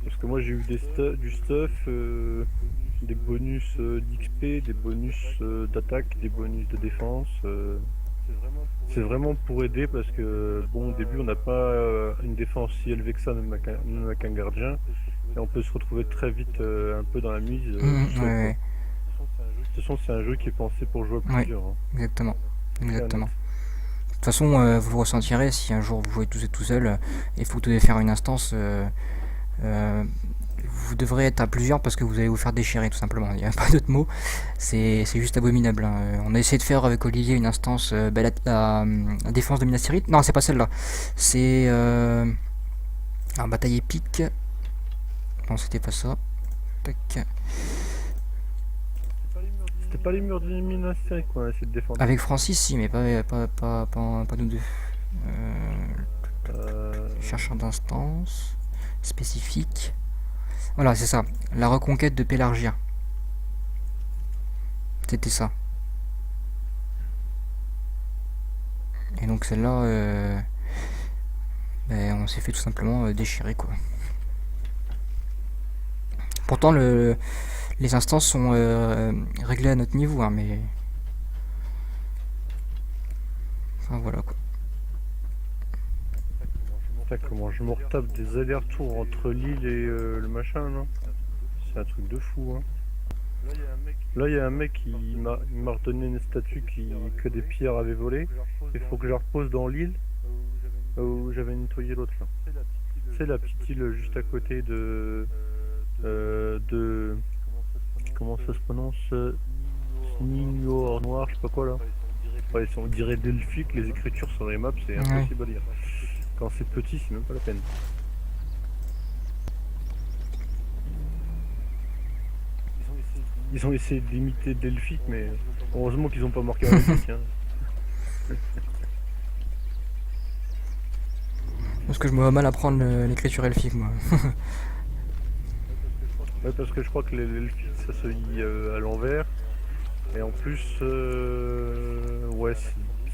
Parce que moi j'ai eu du stuff, des bonus d'XP, des bonus d'attaque, des bonus de défense. C'est vraiment pour aider parce que bon au début on n'a pas une défense si élevée que ça même avec un gardien. Et on peut se retrouver très vite un peu dans la mise tout seul, quoi. Ouais, De toute façon c'est un jeu qui est pensé pour jouer à ouais, plusieurs, hein. exactement. Exactement. net. De toute façon, vous le ressentirez si un jour vous jouez tout seul et faut que vous devez faire une instance. Vous devrez être à plusieurs parce que vous allez vous faire déchirer tout simplement. Il n'y a pas d'autre mot. C'est juste abominable, hein. On a essayé de faire avec Olivier une instance, la défense de Minas Tirith. Non, c'est pas celle-là. C'est un bataille épique. Non, c'était pas ça. Tac. C'était pas les murs du Minas Tirith qu'on a essayé de défendre. Avec Francis, si, mais pas nous deux. Chercheur d'instance spécifique. Voilà, c'est ça. La reconquête de Pélargia. C'était ça. Et donc celle-là, on s'est fait tout simplement déchirer quoi. Pourtant les instances sont réglées à notre niveau, hein, mais enfin voilà quoi. Comment je me retape des allers-retours entre l'île et le machin, non? C'est un truc de fou, hein. Là, il y a un mec qui m'a redonné une statue que des pierres avaient volé. Il faut que je la repose dans l'île où j'avais nettoyé l'autre là. C'est la petite île juste à côté de comment ça se prononce? Nino noir, je sais pas quoi là. Ouais, on dirait delphique, les écritures sur les maps, c'est impossible à lire. Quand c'est petit, c'est même pas la peine. Ils ont essayé d'imiter delphique, mais heureusement qu'ils ont pas marqué en delphique, hein. Parce que je me vois mal apprendre l'écriture elfique moi. Ouais, parce que je crois que l'elfique ça se lit à l'envers. Et en plus, ouais,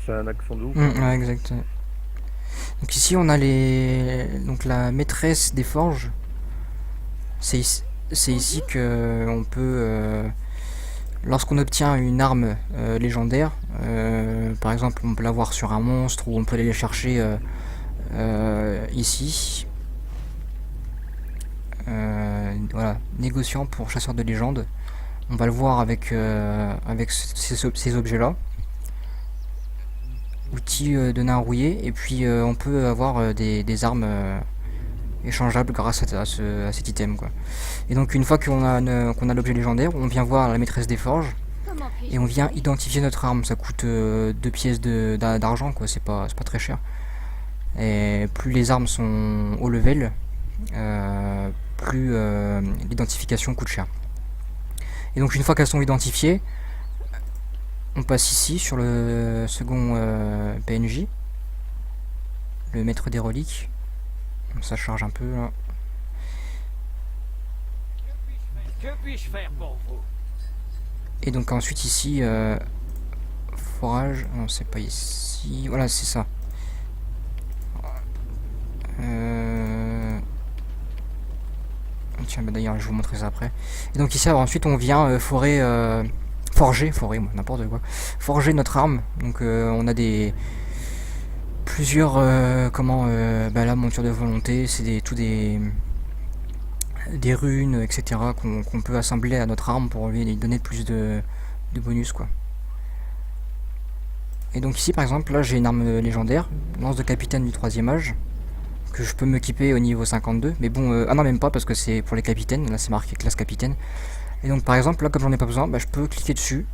c'est un accent de ouf. Ouais, exact. Donc ici on a donc la maîtresse des forges. C'est ici que on peut, lorsqu'on obtient une arme légendaire, par exemple on peut l'avoir sur un monstre ou on peut aller les chercher ici. Voilà, négociant pour chasseur de légende. On va le voir avec ces objets là. Outils de nain rouillé et puis on peut avoir des armes échangeables grâce à cet item quoi. Et donc une fois qu'on a l'objet légendaire, on vient voir la maîtresse des forges et on vient identifier notre arme. Ça coûte 2 pièces d'argent quoi, c'est pas très cher. Et plus les armes sont haut level, plus l'identification coûte cher. Et donc une fois qu'elles sont identifiées, on passe ici sur le second PNJ, le maître des reliques. Ça charge un peu là. Que puis-je faire pour vous? Et donc ensuite ici, forage, non c'est pas ici, voilà c'est ça. Tiens, bah d'ailleurs je vais vous montrer ça après. Et donc ici alors, ensuite on vient forger moi n'importe quoi, forger notre arme. Donc on a plusieurs la monture de volonté, c'est des runes etc qu'on peut assembler à notre arme pour lui donner plus de bonus quoi. Et donc ici par exemple là j'ai une arme légendaire, lance de capitaine du 3ème âge, que je peux m'équiper au niveau 52, mais bon, ah non même pas parce que c'est pour les capitaines, là c'est marqué classe capitaine. Et donc par exemple là comme j'en ai pas besoin, je peux cliquer dessus,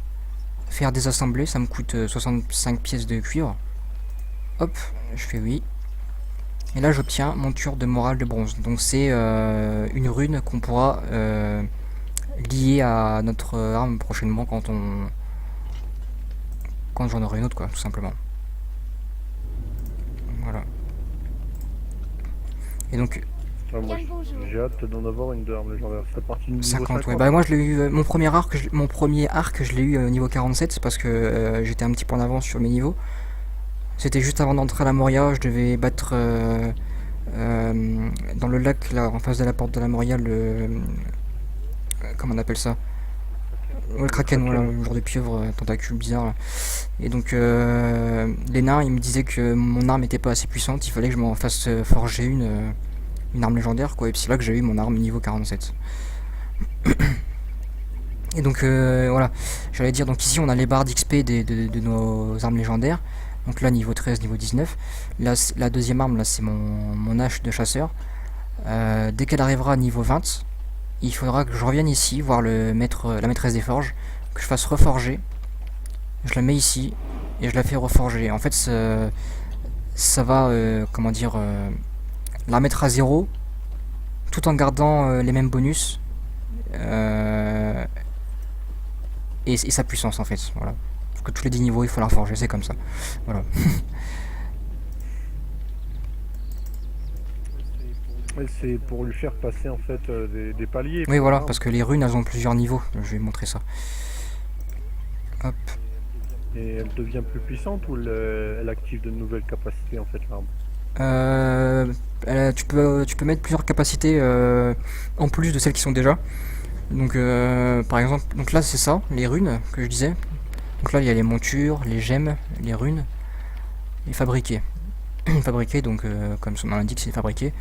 faire désassembler, ça me coûte 65 pièces de cuivre. Hop, je fais oui. Et là j'obtiens monture de morale de bronze. Donc c'est une rune qu'on pourra liée à notre arme prochainement quand j'en aurai une autre, quoi, tout simplement. Voilà. Et donc Ouais, moi, Bien le bonjour. j'ai hâte d'en avoir une d'arme légendaire. C'est parti du niveau 50, ouais. 50. Bah moi je l'ai eu, mon premier arc je l'ai eu au niveau 47 parce que j'étais un petit peu en avance sur mes niveaux. C'était juste avant d'entrer à la Moria, je devais battre dans le lac là en face de la porte de la Moria comment on appelle ça? Ouais, le Kraken, voilà, le genre de pieuvre tentacule bizarre là. Et donc les nains ils me disaient que mon arme était pas assez puissante, il fallait que je m'en fasse forger une arme légendaire quoi, et puis c'est là que j'ai eu mon arme niveau 47. Et donc voilà, j'allais dire, donc ici on a les barres d'XP de nos armes légendaires. Donc là niveau 13, niveau 19. Là, la deuxième arme là c'est mon hache de chasseur. Dès qu'elle arrivera à niveau 20, il faudra que je revienne ici voir la maîtresse des forges, que je fasse reforger. Je la mets ici et je la fais reforger. En fait ça va comment dire la mettre à 0 tout en gardant les mêmes bonus et sa puissance en fait. Voilà. Parce que tous les 10 niveaux il faut la reforger, c'est comme ça. Voilà. Ouais, c'est pour lui faire passer en fait des paliers. Oui voilà, l'arme. parce que les runes elles ont plusieurs niveaux. Je vais montrer ça. Hop. Et elle devient plus puissante ou elle active de nouvelles capacités en fait l'arme. Tu peux mettre plusieurs capacités en plus de celles qui sont déjà. Donc par exemple, donc là c'est ça, les runes que je disais. Donc là il y a les montures, les gemmes, les runes, et fabriquer. Fabriquer, donc comme son nom l'indique, c'est fabriquer.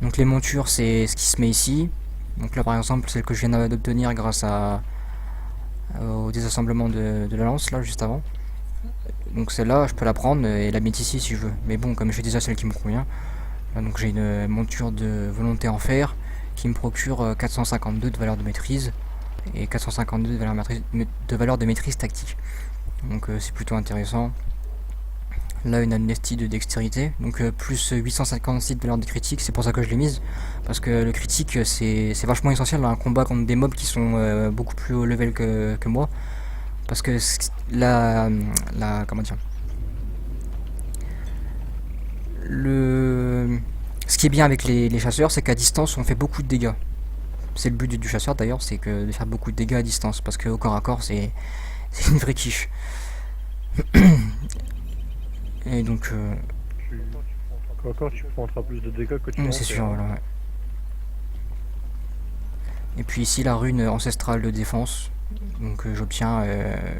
Donc les montures c'est ce qui se met ici. Donc là par exemple celle que je viens d'obtenir grâce au désassemblement de la lance là juste avant. Donc celle-là je peux la prendre et la mettre ici si je veux. Mais bon, comme j'ai déjà celle qui me convient. Là, donc j'ai une monture de volonté en fer qui me procure 452 de valeur de maîtrise et 452 de valeur de maîtrise tactique. Donc c'est plutôt intéressant. Là une amnestie de dextérité, donc plus 856 de valeur de critique, c'est pour ça que je l'ai mise, parce que le critique c'est vachement essentiel dans un combat contre des mobs qui sont beaucoup plus haut level que moi, parce que comment dire, ce qui est bien avec les chasseurs, c'est qu'à distance on fait beaucoup de dégâts. C'est le but du chasseur d'ailleurs, c'est que de faire beaucoup de dégâts à distance, parce qu'au corps à corps c'est une vraie quiche. Et donc Encore tu prendras plus de dégâts que tu c'est sûr, voilà, ouais. Et puis ici la rune ancestrale de défense, donc j'obtiens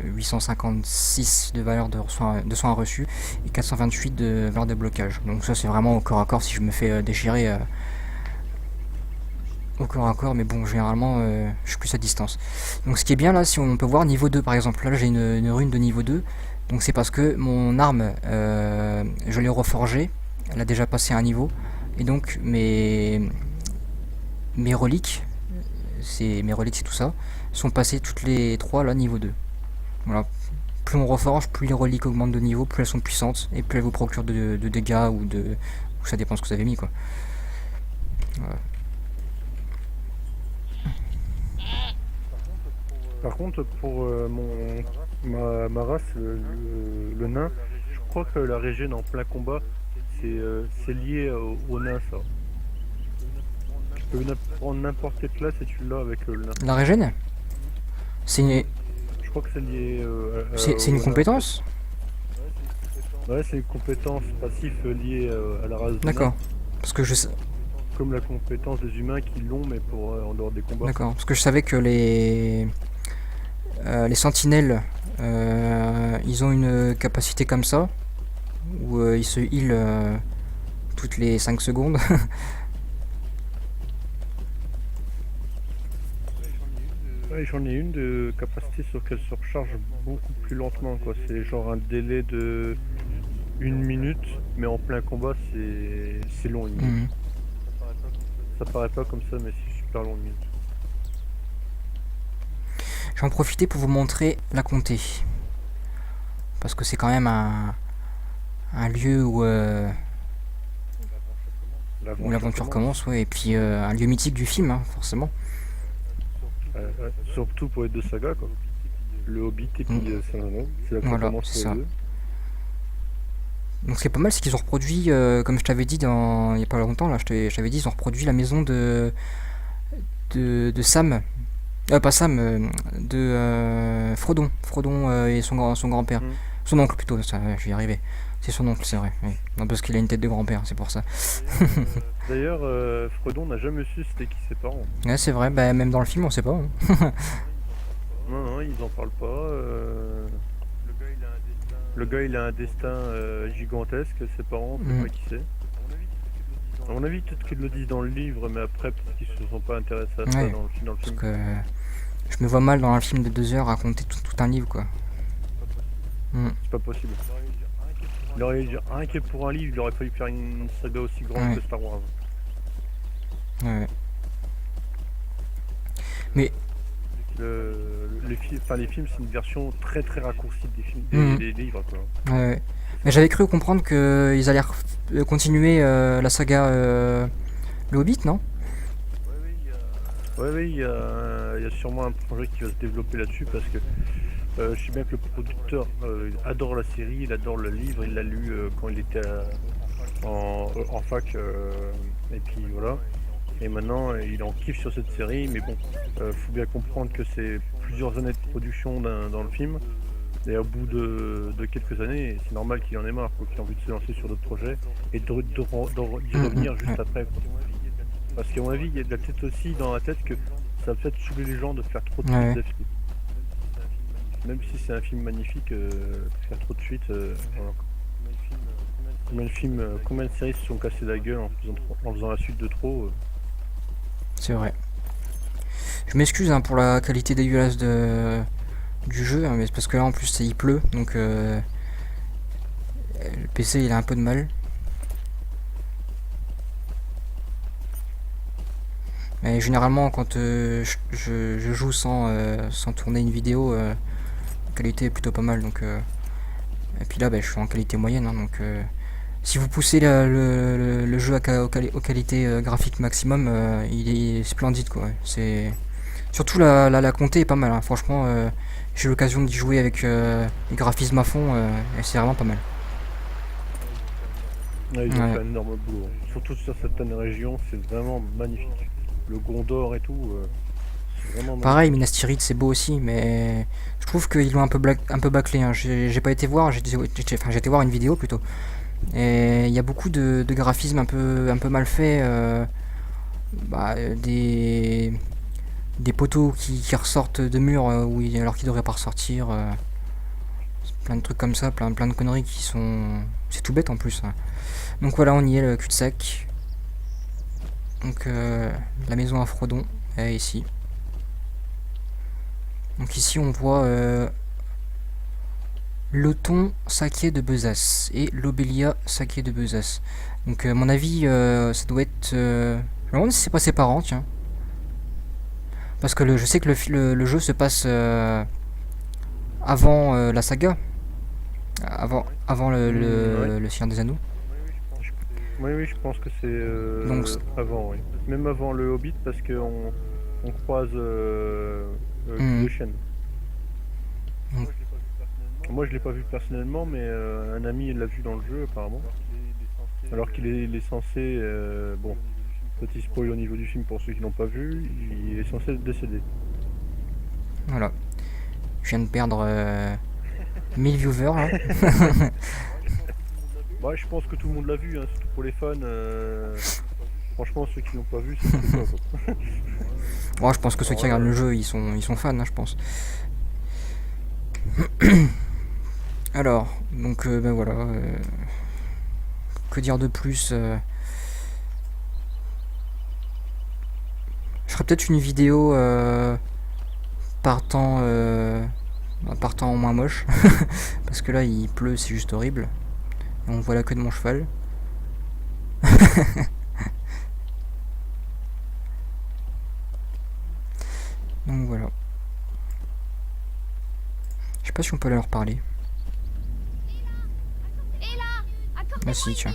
856 de valeur de soins reçus et 428 de valeur de blocage. Donc ça c'est vraiment au corps à corps si je me fais déchirer au corps à corps, mais bon généralement je suis plus à distance. Donc ce qui est bien là, si on peut voir niveau 2 par exemple, là j'ai une rune de niveau 2, donc c'est parce que mon arme je l'ai reforgée, elle a déjà passé un niveau, et donc mes reliques, c'est tout ça, sont passées toutes les 3 là niveau 2. Voilà. Plus on reforge, plus les reliques augmentent de niveau, plus elles sont puissantes, et plus elles vous procurent de dégâts ou ça dépend ce que vous avez mis quoi. Voilà. Par contre, pour ma race, le nain, je crois que la régène en plein combat, c'est lié au nain ça. Tu peux prendre n'importe quelle classe et tu l'as avec le nain. La régène, c'est Je crois que c'est lié une au compétence. nain. Ouais, c'est une compétence passive liée à la race du nain. D'accord. Parce que je sais. Comme la compétence des humains qui l'ont, mais pour en dehors des combats. D'accord. Parce que je savais que les sentinelles, ils ont une capacité comme ça, où ils se heal toutes les 5 secondes. Ouais, j'en ai une de capacité sauf qu'elle se recharge beaucoup plus lentement quoi. C'est genre un délai de 1 minute, mais en plein combat c'est long 1 minute. Mhm. Ça paraît pas comme ça, mais c'est super long 1 minute. Je vais en profiter pour vous montrer la comté. Parce que c'est quand même un lieu où l'aventure commence, ouais, et puis un lieu mythique du film, hein, forcément. Surtout pour les deux sagas, quoi. Le Hobbit et puis Seigneur des Anneaux. C'est là qu'on Voilà, commence c'est pour ça. les deux. Donc ce qui est pas mal, c'est qu'ils ont reproduit, comme je t'avais dit il y a pas longtemps, là, je t'avais dit, ils ont reproduit la maison de Sam. Pas Sam, de Frodon. Frodon et son grand-père. Mm. Son oncle plutôt, ça, ouais, je vais y arriver. C'est son oncle, c'est vrai. Oui. Non, parce qu'il a une tête de grand-père, c'est pour ça. D'ailleurs, Frodon n'a jamais su c'était qui ses parents. Ouais, c'est vrai, bah, même dans le film, on sait pas. Hein. Non, ils en parlent pas. Le gars, il a un destin gigantesque. Ses parents, on sait pas qui c'est. À mon avis, peut-être qu'ils le disent dans le livre, mais après, peut-être qu'ils se sont pas intéressés à ça Ouais, dans le Parce film. que je me vois mal dans un film de 2 heures raconter tout un livre, quoi. C'est pas possible. Il aurait dû, rien que pour un livre, il aurait fallu faire une saga aussi grande Ouais. que Star Wars. Ouais. Mais Les films, c'est une version très très raccourcie des films, Mhm. des livres, quoi. Ouais. Mais j'avais cru comprendre qu'ils allaient continuer la saga Le Hobbit, non? Ouais, il y a sûrement un projet qui va se développer là-dessus parce que je sais bien que le producteur adore la série, il adore le livre, il l'a lu quand il était en fac, et puis voilà. Et maintenant, il en kiffe sur cette série, mais bon, faut bien comprendre que c'est plusieurs années de production dans le film. Et au bout de quelques années, c'est normal qu'il en ait marre, quoi, qu'il ait envie de se lancer sur d'autres projets et d'y revenir juste Ouais. après, quoi. Parce qu'à mon avis, il y a de la tête aussi dans la tête que ça va peut-être saouler les gens de faire trop de Ouais. suites d'affilée. Même si c'est un film magnifique, faire trop de suites, voilà. Combien de séries se sont cassées la gueule en faisant la suite de trop C'est vrai. Je m'excuse hein, pour la qualité dégueulasse du jeu, hein, mais c'est parce que là en plus il pleut, donc le PC il a un peu de mal. Mais généralement quand je joue sans tourner une vidéo, la qualité est plutôt pas mal. Donc, et puis là je suis en qualité moyenne, hein, donc si vous poussez le jeu aux qualités graphiques maximum, il est splendide quoi. C'est surtout la comté est pas mal, hein. Franchement, j'ai eu l'occasion d'y jouer avec les graphismes à fond, et c'est vraiment pas mal. Ouais, ils ont Ouais. fait un énorme boulot. Surtout sur certaines régions, c'est vraiment magnifique. Le Gondor et tout, c'est vraiment magnifique. Pareil, Minas Tirith c'est beau aussi, mais je trouve qu'ils l'ont un peu bâclé, hein. J'ai pas été voir, j'ai été voir une vidéo plutôt. Et il y a beaucoup de graphismes un peu mal faits, des poteaux qui ressortent de murs alors qu'ils devraient pas ressortir. Plein de trucs comme ça, plein de conneries qui sont... C'est tout bête en plus, hein. Donc voilà, on y est, le cul-de-sac. Donc la maison à Frodon est ici. Donc ici on voit l'Othon Saké de Besace et l'Obélia Saké de Besace. Donc à mon avis ça doit être... je me demande si c'est pas ses parents, tiens. Parce que je sais que le jeu se passe avant la saga. Avant le Seigneur des Anneaux. Oui, je pense que c'est Donc, avant, oui. Même avant le Hobbit, parce qu'on croise Mhm. deux chaînes. Donc. Moi, je l'ai pas vu personnellement, mais un ami l'a vu dans le jeu, apparemment. Alors qu'il est censé... bon, petit spoil au niveau du film pour ceux qui l'ont pas vu, il est censé décéder. Voilà. Je viens de perdre 1000 viewers là. Bah, je pense que tout le monde l'a vu, hein, surtout pour les fans. Franchement, ceux qui l'ont pas vu, c'est quoi, quoi. Bon, je pense que ceux qui regardent le jeu, ils sont fans, hein, je pense. Alors, donc ben voilà. Que dire de plus Je ferai peut-être une vidéo partant en moins moche. Parce que là, il pleut, c'est juste horrible. Et on voit la queue de mon cheval. Donc voilà. Je sais pas si on peut leur parler. Ah si, tiens.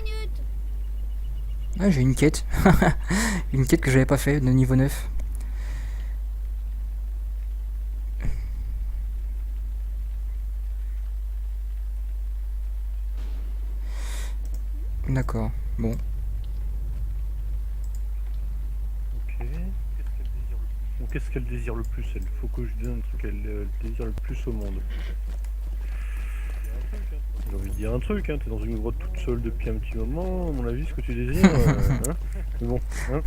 Ah, j'ai une quête. Une quête que j'avais pas fait de niveau 9. D'accord. Bon. Ok. Bon, qu'est-ce qu'elle désire le plus, elle? Faut que je lui donne un truc qu'elle désire le plus au monde. J'ai envie de dire un truc, hein. T'es dans une grotte toute seule depuis un petit moment, à mon avis, ce que tu désires, hein. Mais bon, hein.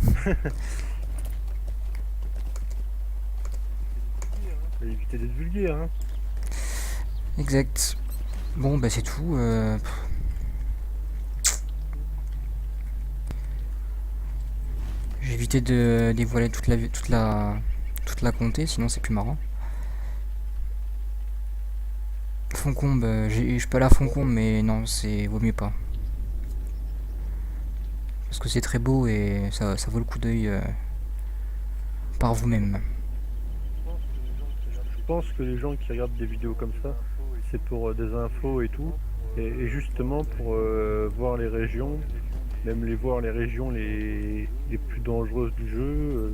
Faut éviter d'être vulgaire, hein. Exact. Bon, bah c'est tout. J'ai évité de dévoiler toute la comté, sinon c'est plus marrant. Foncombe, je peux aller à Foncombe, mais non, vaut mieux pas. Parce que c'est très beau et ça vaut le coup d'œil par vous-même. Je pense que les gens qui regardent des vidéos comme ça, c'est pour des infos et tout, et justement pour voir les régions, même voir les régions les plus dangereuses du jeu,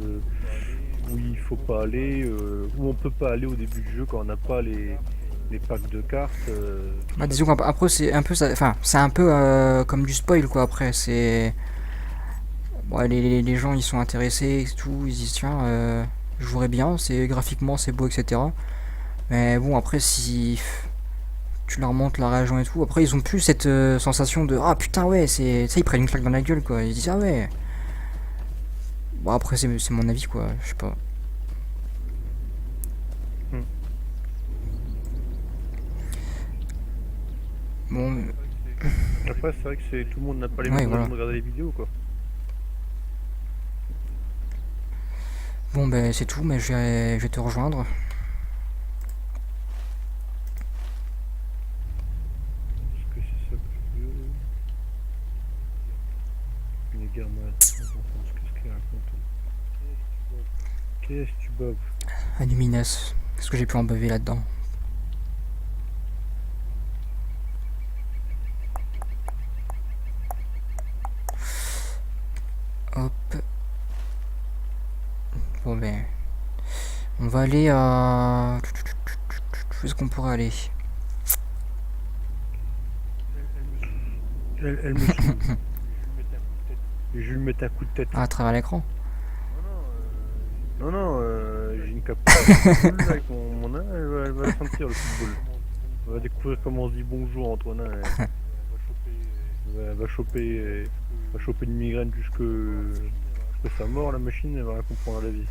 où il faut pas aller, où on peut pas aller au début du jeu quand on n'a pas les packs de cartes. Bah, disons qu'après c'est un peu enfin c'est un peu comme du spoil quoi. Après c'est bon, les gens ils sont intéressés et tout, ils disent tiens je jouerais bien, c'est graphiquement c'est beau etc. Mais bon après si tu leur montres la région et tout, après ils ont plus cette sensation de ah putain ouais c'est ça, ils prennent une claque dans la gueule quoi, ils disent ah ouais. Bon après c'est mon avis quoi, je sais pas. Bon Après c'est vrai que tout le monde n'a pas les Ouais, mêmes voilà. raisons de regarder les vidéos quoi. bon ben c'est tout, mais je vais te rejoindre. Est-ce que c'est ça que je veux? Une guerre mal. Qu'est-ce qu'elle raconte? Qu'est-ce que tu baves? Aluminas, qu'est-ce que j'ai pu en bever là-dedans? Hop. Bon ben. On va aller à. Où est-ce qu'on pourrait aller? Elle me saoule. Et je lui mets un coup de tête. Ah, à travers l'écran? Non, non, j'ai une capote de football là, avec mon nain, elle va sentir le football. Elle va découvrir comment on se dit bonjour entre nains. Elle va choper une migraine jusque sa mort, la machine, elle va rien comprendre à la vie.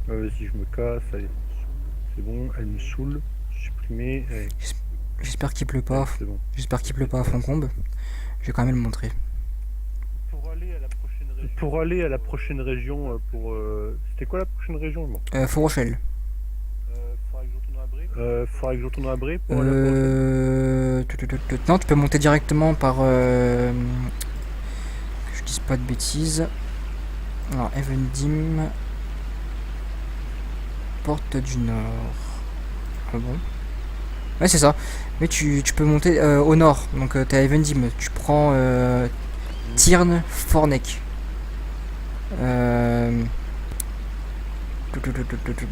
Vas-y, je me casse, allez. C'est bon, elle me saoule. Supprimer, allez. J'espère qu'il pleut pas. C'est bon. J'espère qu'il pleut pas à Foncombe. Je vais quand même le montrer. Pour aller à la prochaine région, c'était quoi la prochaine région moi Fort Rochelle. Faudrait que je retourne à Bré pour aller à la prochaine. Non, tu peux monter directement par. Que je dise pas de bêtises. Alors, Evendim. Porte du Nord. Ah bon? Ouais, c'est ça. Mais tu peux monter au nord. Donc, t'es à Evendim. Tu prends Tirn, Forneck.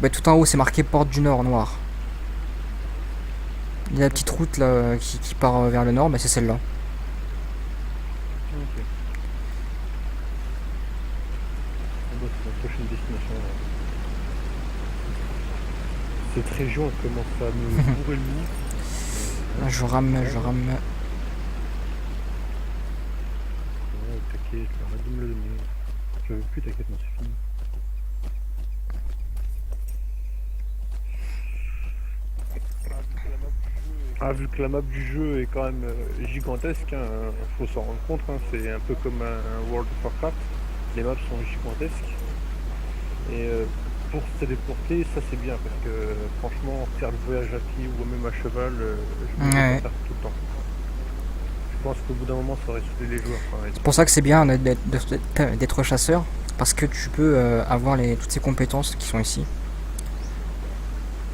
Bah, tout en haut, c'est marqué Porte du Nord, noir. Il y a la petite route là qui part vers le nord, mais c'est celle-là. Ok. Bon, c'est la prochaine destination. Cette région elle commence à me bourrer le nez. Ah, je rame. Ouais, t'inquiète, arrête de me le donner. Je veux plus, t'inquiète, non, c'est fini. Ah, vu que la map du jeu est quand même gigantesque, hein, faut s'en rendre compte, hein, c'est un peu comme un World of Warcraft, les maps sont gigantesques. Et pour se téléporter, ça c'est bien, parce que franchement, faire le voyage à pied ou même à cheval, je me Ouais. faire tout le temps. Je pense qu'au bout d'un moment, ça aurait saoulé les joueurs. Enfin, C'est pour ça que c'est bien d'être chasseur, parce que tu peux avoir toutes ces compétences qui sont ici,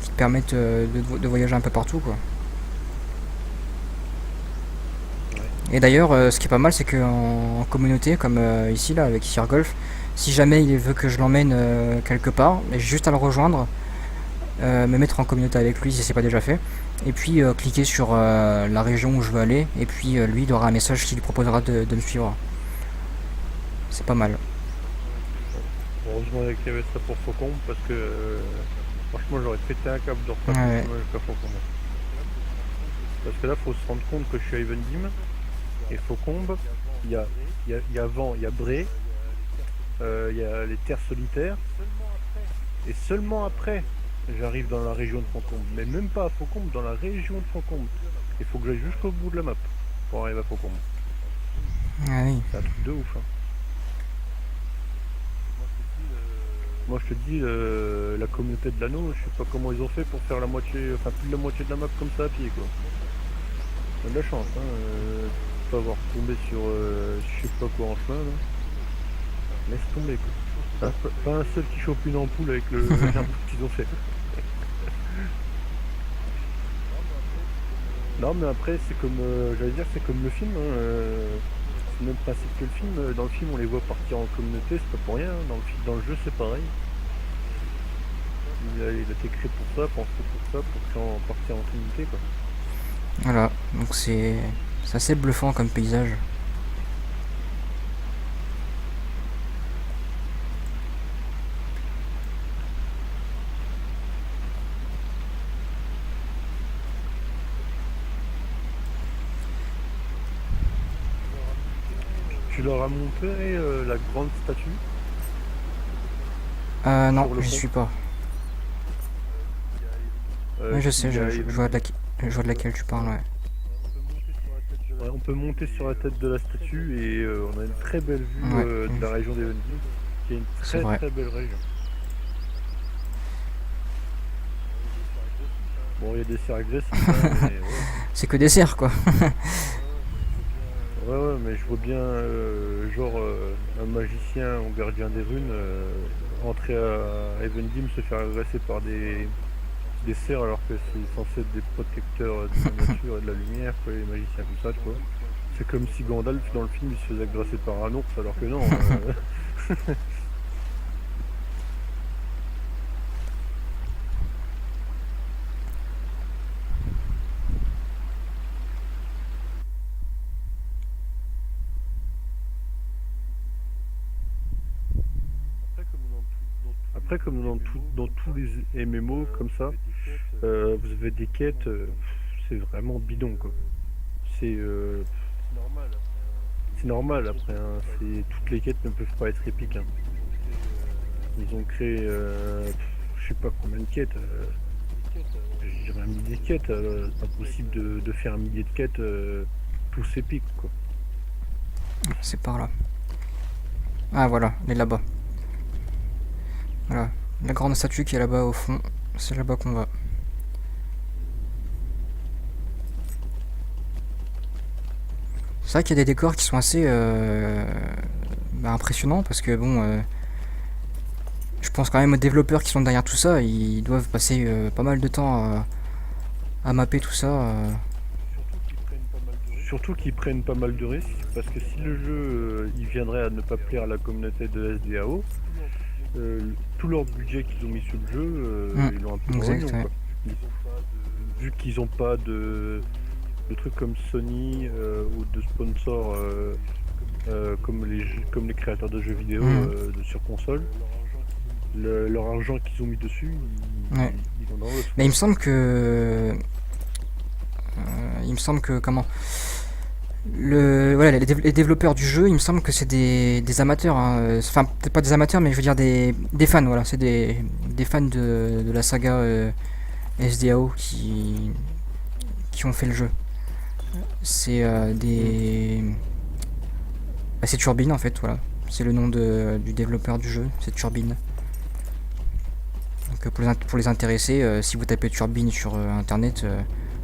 qui te permettent de voyager un peu partout, quoi. Et d'ailleurs, ce qui est pas mal, c'est qu'en communauté, comme ici là avec Sir Golf, si jamais il veut que je l'emmène quelque part, j'ai juste à le rejoindre. me mettre en communauté avec lui si c'est pas déjà fait, et puis cliquer sur la région où je veux aller, et puis lui il aura un message qui lui proposera de me suivre. C'est pas mal. Heureusement qu'il y avait ça pour Faucon, parce que franchement j'aurais pété un câble de repas Ouais. jusqu'à Faucon. Parce que là faut se rendre compte que je suis à Evendim et Faucombe, il y a Vent, il y a Bré, il y a les terres solitaires, et seulement après j'arrive dans la région de Faucombe, mais même pas à Faucombe, dans la région de Faucombe. Il faut que j'aille jusqu'au bout de la map pour arriver à Faucombe. Ah oui. C'est un truc de ouf. Hein. Moi je te dis, la communauté de l'anneau, je sais pas comment ils ont fait pour faire la moitié, enfin plus de la moitié de la map comme ça à pied quoi. On a de la chance, hein, pas avoir tombé sur je sais pas quoi en chemin là. Laisse tomber quoi. Hein, pas un seul qui chope une ampoule avec le l'arbre qu'ils ont fait. Non mais après c'est comme j'allais dire c'est comme le film, hein, c'est le même principe que le film. Dans le film on les voit partir en communauté, c'est pas pour rien, hein. Dans le jeu c'est pareil. Il a été créé pour ça, pensé pour ça, pour partir en communauté quoi. Voilà, donc c'est assez bluffant comme paysage. Tu leur as montré la grande statue Non, sur le j'y pont. suis pas. Oui, je sais, Il y a je vois je vois de laquelle tu parles, ouais. Ouais, on peut monter sur la tête de la statue et on a une très belle vue Ouais, de la région d'Evendim, qui est une c'est très vrai. très belle région. Bon, il y a des cerfs agressifs, hein, mais ouais. C'est que des cerfs, quoi. Ouais, mais je vois bien genre un magicien ou gardien des runes entrer à Evendim se faire agresser par des cerfs alors que c'est censé être des protecteurs de la nature et de la lumière, quoi, les magiciens comme ça, tu vois. C'est comme si Gandalf dans le film il se faisait agresser par un ours alors que non. Après, comme dans tous les MMO comme ça, vous avez des quêtes, c'est vraiment bidon quoi. C'est normal après, hein, toutes les quêtes ne peuvent pas être épiques. Hein. Ils ont créé, je sais pas combien de quêtes, je dirais un millier de quêtes, c'est pas possible de faire un millier de quêtes tous épiques quoi. C'est par là. Ah voilà, elle est là-bas. Voilà, la grande statue qui est là-bas au fond, c'est là-bas qu'on va. C'est vrai qu'il y a des décors qui sont assez impressionnants parce que bon, je pense quand même aux développeurs qui sont derrière tout ça, ils doivent passer pas mal de temps à mapper tout ça. Surtout qu'ils prennent pas mal de risques, parce que si le jeu il viendrait à ne pas plaire à la communauté de SDAO, tout leur budget qu'ils ont mis sur le jeu, ils l'ont un peu exact, rognon, ouais. quoi. Vu qu'ils n'ont pas de trucs comme Sony ou de sponsors comme les créateurs de jeux vidéo sur console, leur argent qu'ils ont mis dessus, Ouais. ils vont dans l'autre. Mais il me semble que comment voilà, les développeurs du jeu, il me semble que c'est des amateurs, hein. Enfin peut-être pas des amateurs, mais je veux dire des fans, voilà, c'est des fans de la saga SDAO qui ont fait le jeu. C'est c'est Turbine en fait, voilà, c'est le nom du développeur du jeu, c'est Turbine. Donc pour les intéressés, si vous tapez Turbine sur internet,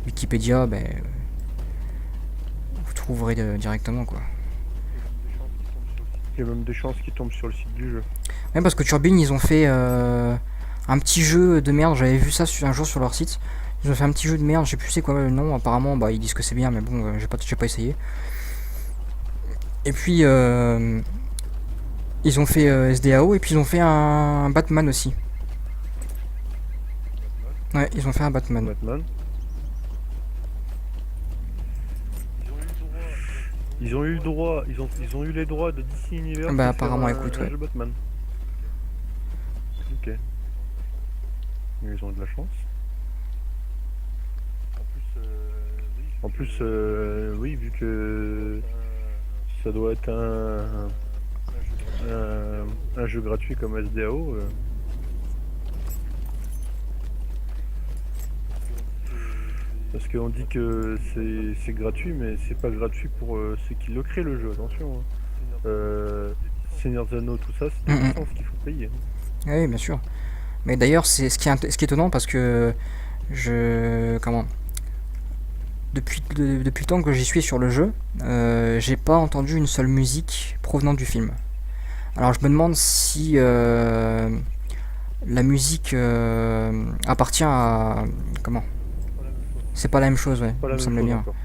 Wikipédia, vous trouverez directement quoi. Il y a même des chances qu'ils tombent sur le site du jeu. Même parce que Turbine, ils ont fait un petit jeu de merde, j'avais vu ça un jour sur leur site. Ils ont fait un petit jeu de merde, je sais plus c'est quoi le nom, apparemment ils disent que c'est bien, mais bon, j'ai pas essayé. Et puis ils ont fait SDAO et puis ils ont fait un Batman aussi. Ouais, ils ont fait un Batman. Batman. Ils ont eu le droit, ils ont eu les droits de DC Universe. Bah, de faire apparemment, écoute, un ouais. jeu Batman. Ok. Ils ont de la chance. En plus, oui, vu que ça doit être un jeu gratuit comme SDAO. Parce qu'on dit que c'est gratuit, mais c'est pas gratuit pour ceux qui le créent le jeu, attention. Seigneur des Anneaux, tout ça, c'est des Mhm. licences qu'il faut payer. Oui, bien sûr. Mais d'ailleurs, c'est ce qui est étonnant parce que comment, depuis le temps que j'y suis sur le jeu, j'ai pas entendu une seule musique provenant du film. Alors je me demande si la musique appartient à comment. C'est pas la même chose, ouais. Pas Il la me même semblait chose bien. encore.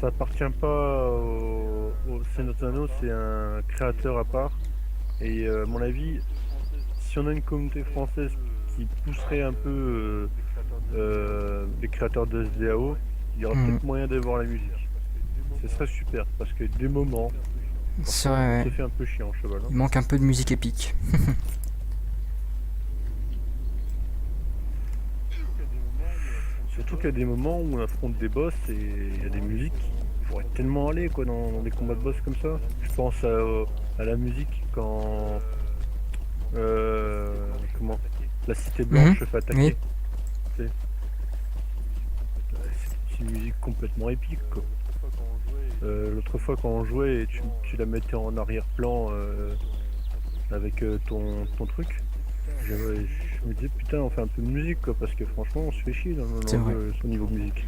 Ça appartient pas au Seigneur des Anneaux, c'est un créateur à part. Et à mon avis, si on a une communauté française qui pousserait un peu les créateurs de SDAO, il y aura Mhm. peut-être moyen d'avoir la musique. Ce serait super, parce que des moments, C'est franchement, vrai, on ouais. se fait un peu chier en cheval. Il manque un peu de musique épique. Surtout qu'il y a des moments où on affronte des boss et il y a des musiques qui pourraient tellement aller quoi, dans des combats de boss comme ça. Je pense à la musique quand comment la cité Mhm. blanche se fait Oui, attaquer. Tu sais. C'est une musique complètement épique quoi. L'autre fois quand on jouait et tu la mettais en arrière-plan avec ton truc, je me disais putain on fait un peu de musique quoi parce que franchement on se fait chier c'est vrai. au niveau de musique.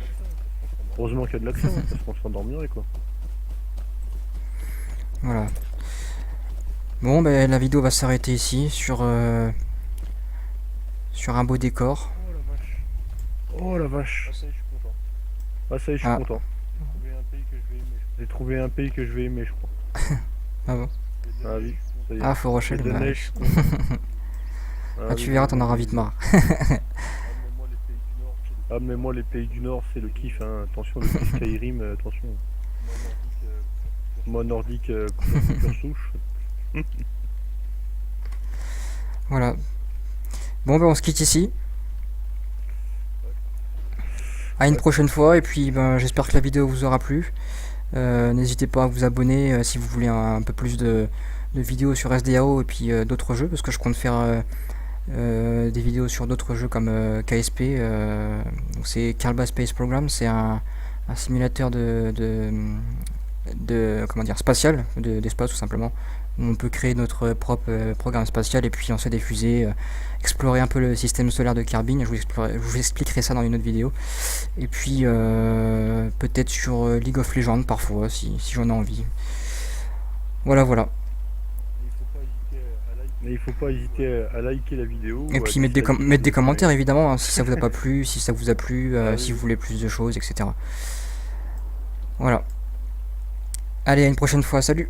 Heureusement qu'il y a de l'action hein, parce qu'on s'endormirait quoi. Voilà. Bon, ben la vidéo va s'arrêter ici sur un beau décor. Oh la vache. Ah ça y est, je suis content. Ah ça y est, je suis Ah, content. J'ai trouvé un pays que je vais aimer, je crois. ah bon. Ah oui, ça y est. Ah, Fort Il y Rochelle, a de la bah, neige, je suis content. ah, Ah tu oui, verras, oui, t'en oui, auras oui, vite oui. marre. Ah mais moi les pays du Nord c'est le kiff hein. Attention le petit Skyrim, attention. Moi nordique pure souche. Voilà. Bon, ben on se quitte ici. À une Ouais. prochaine fois, et puis ben, j'espère que la vidéo vous aura plu. N'hésitez pas à vous abonner si vous voulez un peu plus de vidéos sur SDAO et puis d'autres jeux, parce que je compte faire des vidéos sur d'autres jeux comme KSP. Donc c'est Kerbal Space Program, c'est un simulateur de comment dire, spatial, d'espace tout simplement, où on peut créer notre propre programme spatial et puis lancer des fusées, explorer un peu le système solaire de Kerbin. Je vous expliquerai ça dans une autre vidéo. Et puis peut-être sur League of Legends parfois, si j'en ai envie. Voilà, voilà. Mais il faut pas hésiter à liker la vidéo Et ou à puis mettre disliker mettre si des vous commentaires aimez. évidemment, hein, si ça vous a pas plu, si ça vous a plu, Ah oui, si vous oui. voulez plus de choses, etc. Voilà. Allez, à une prochaine fois, salut!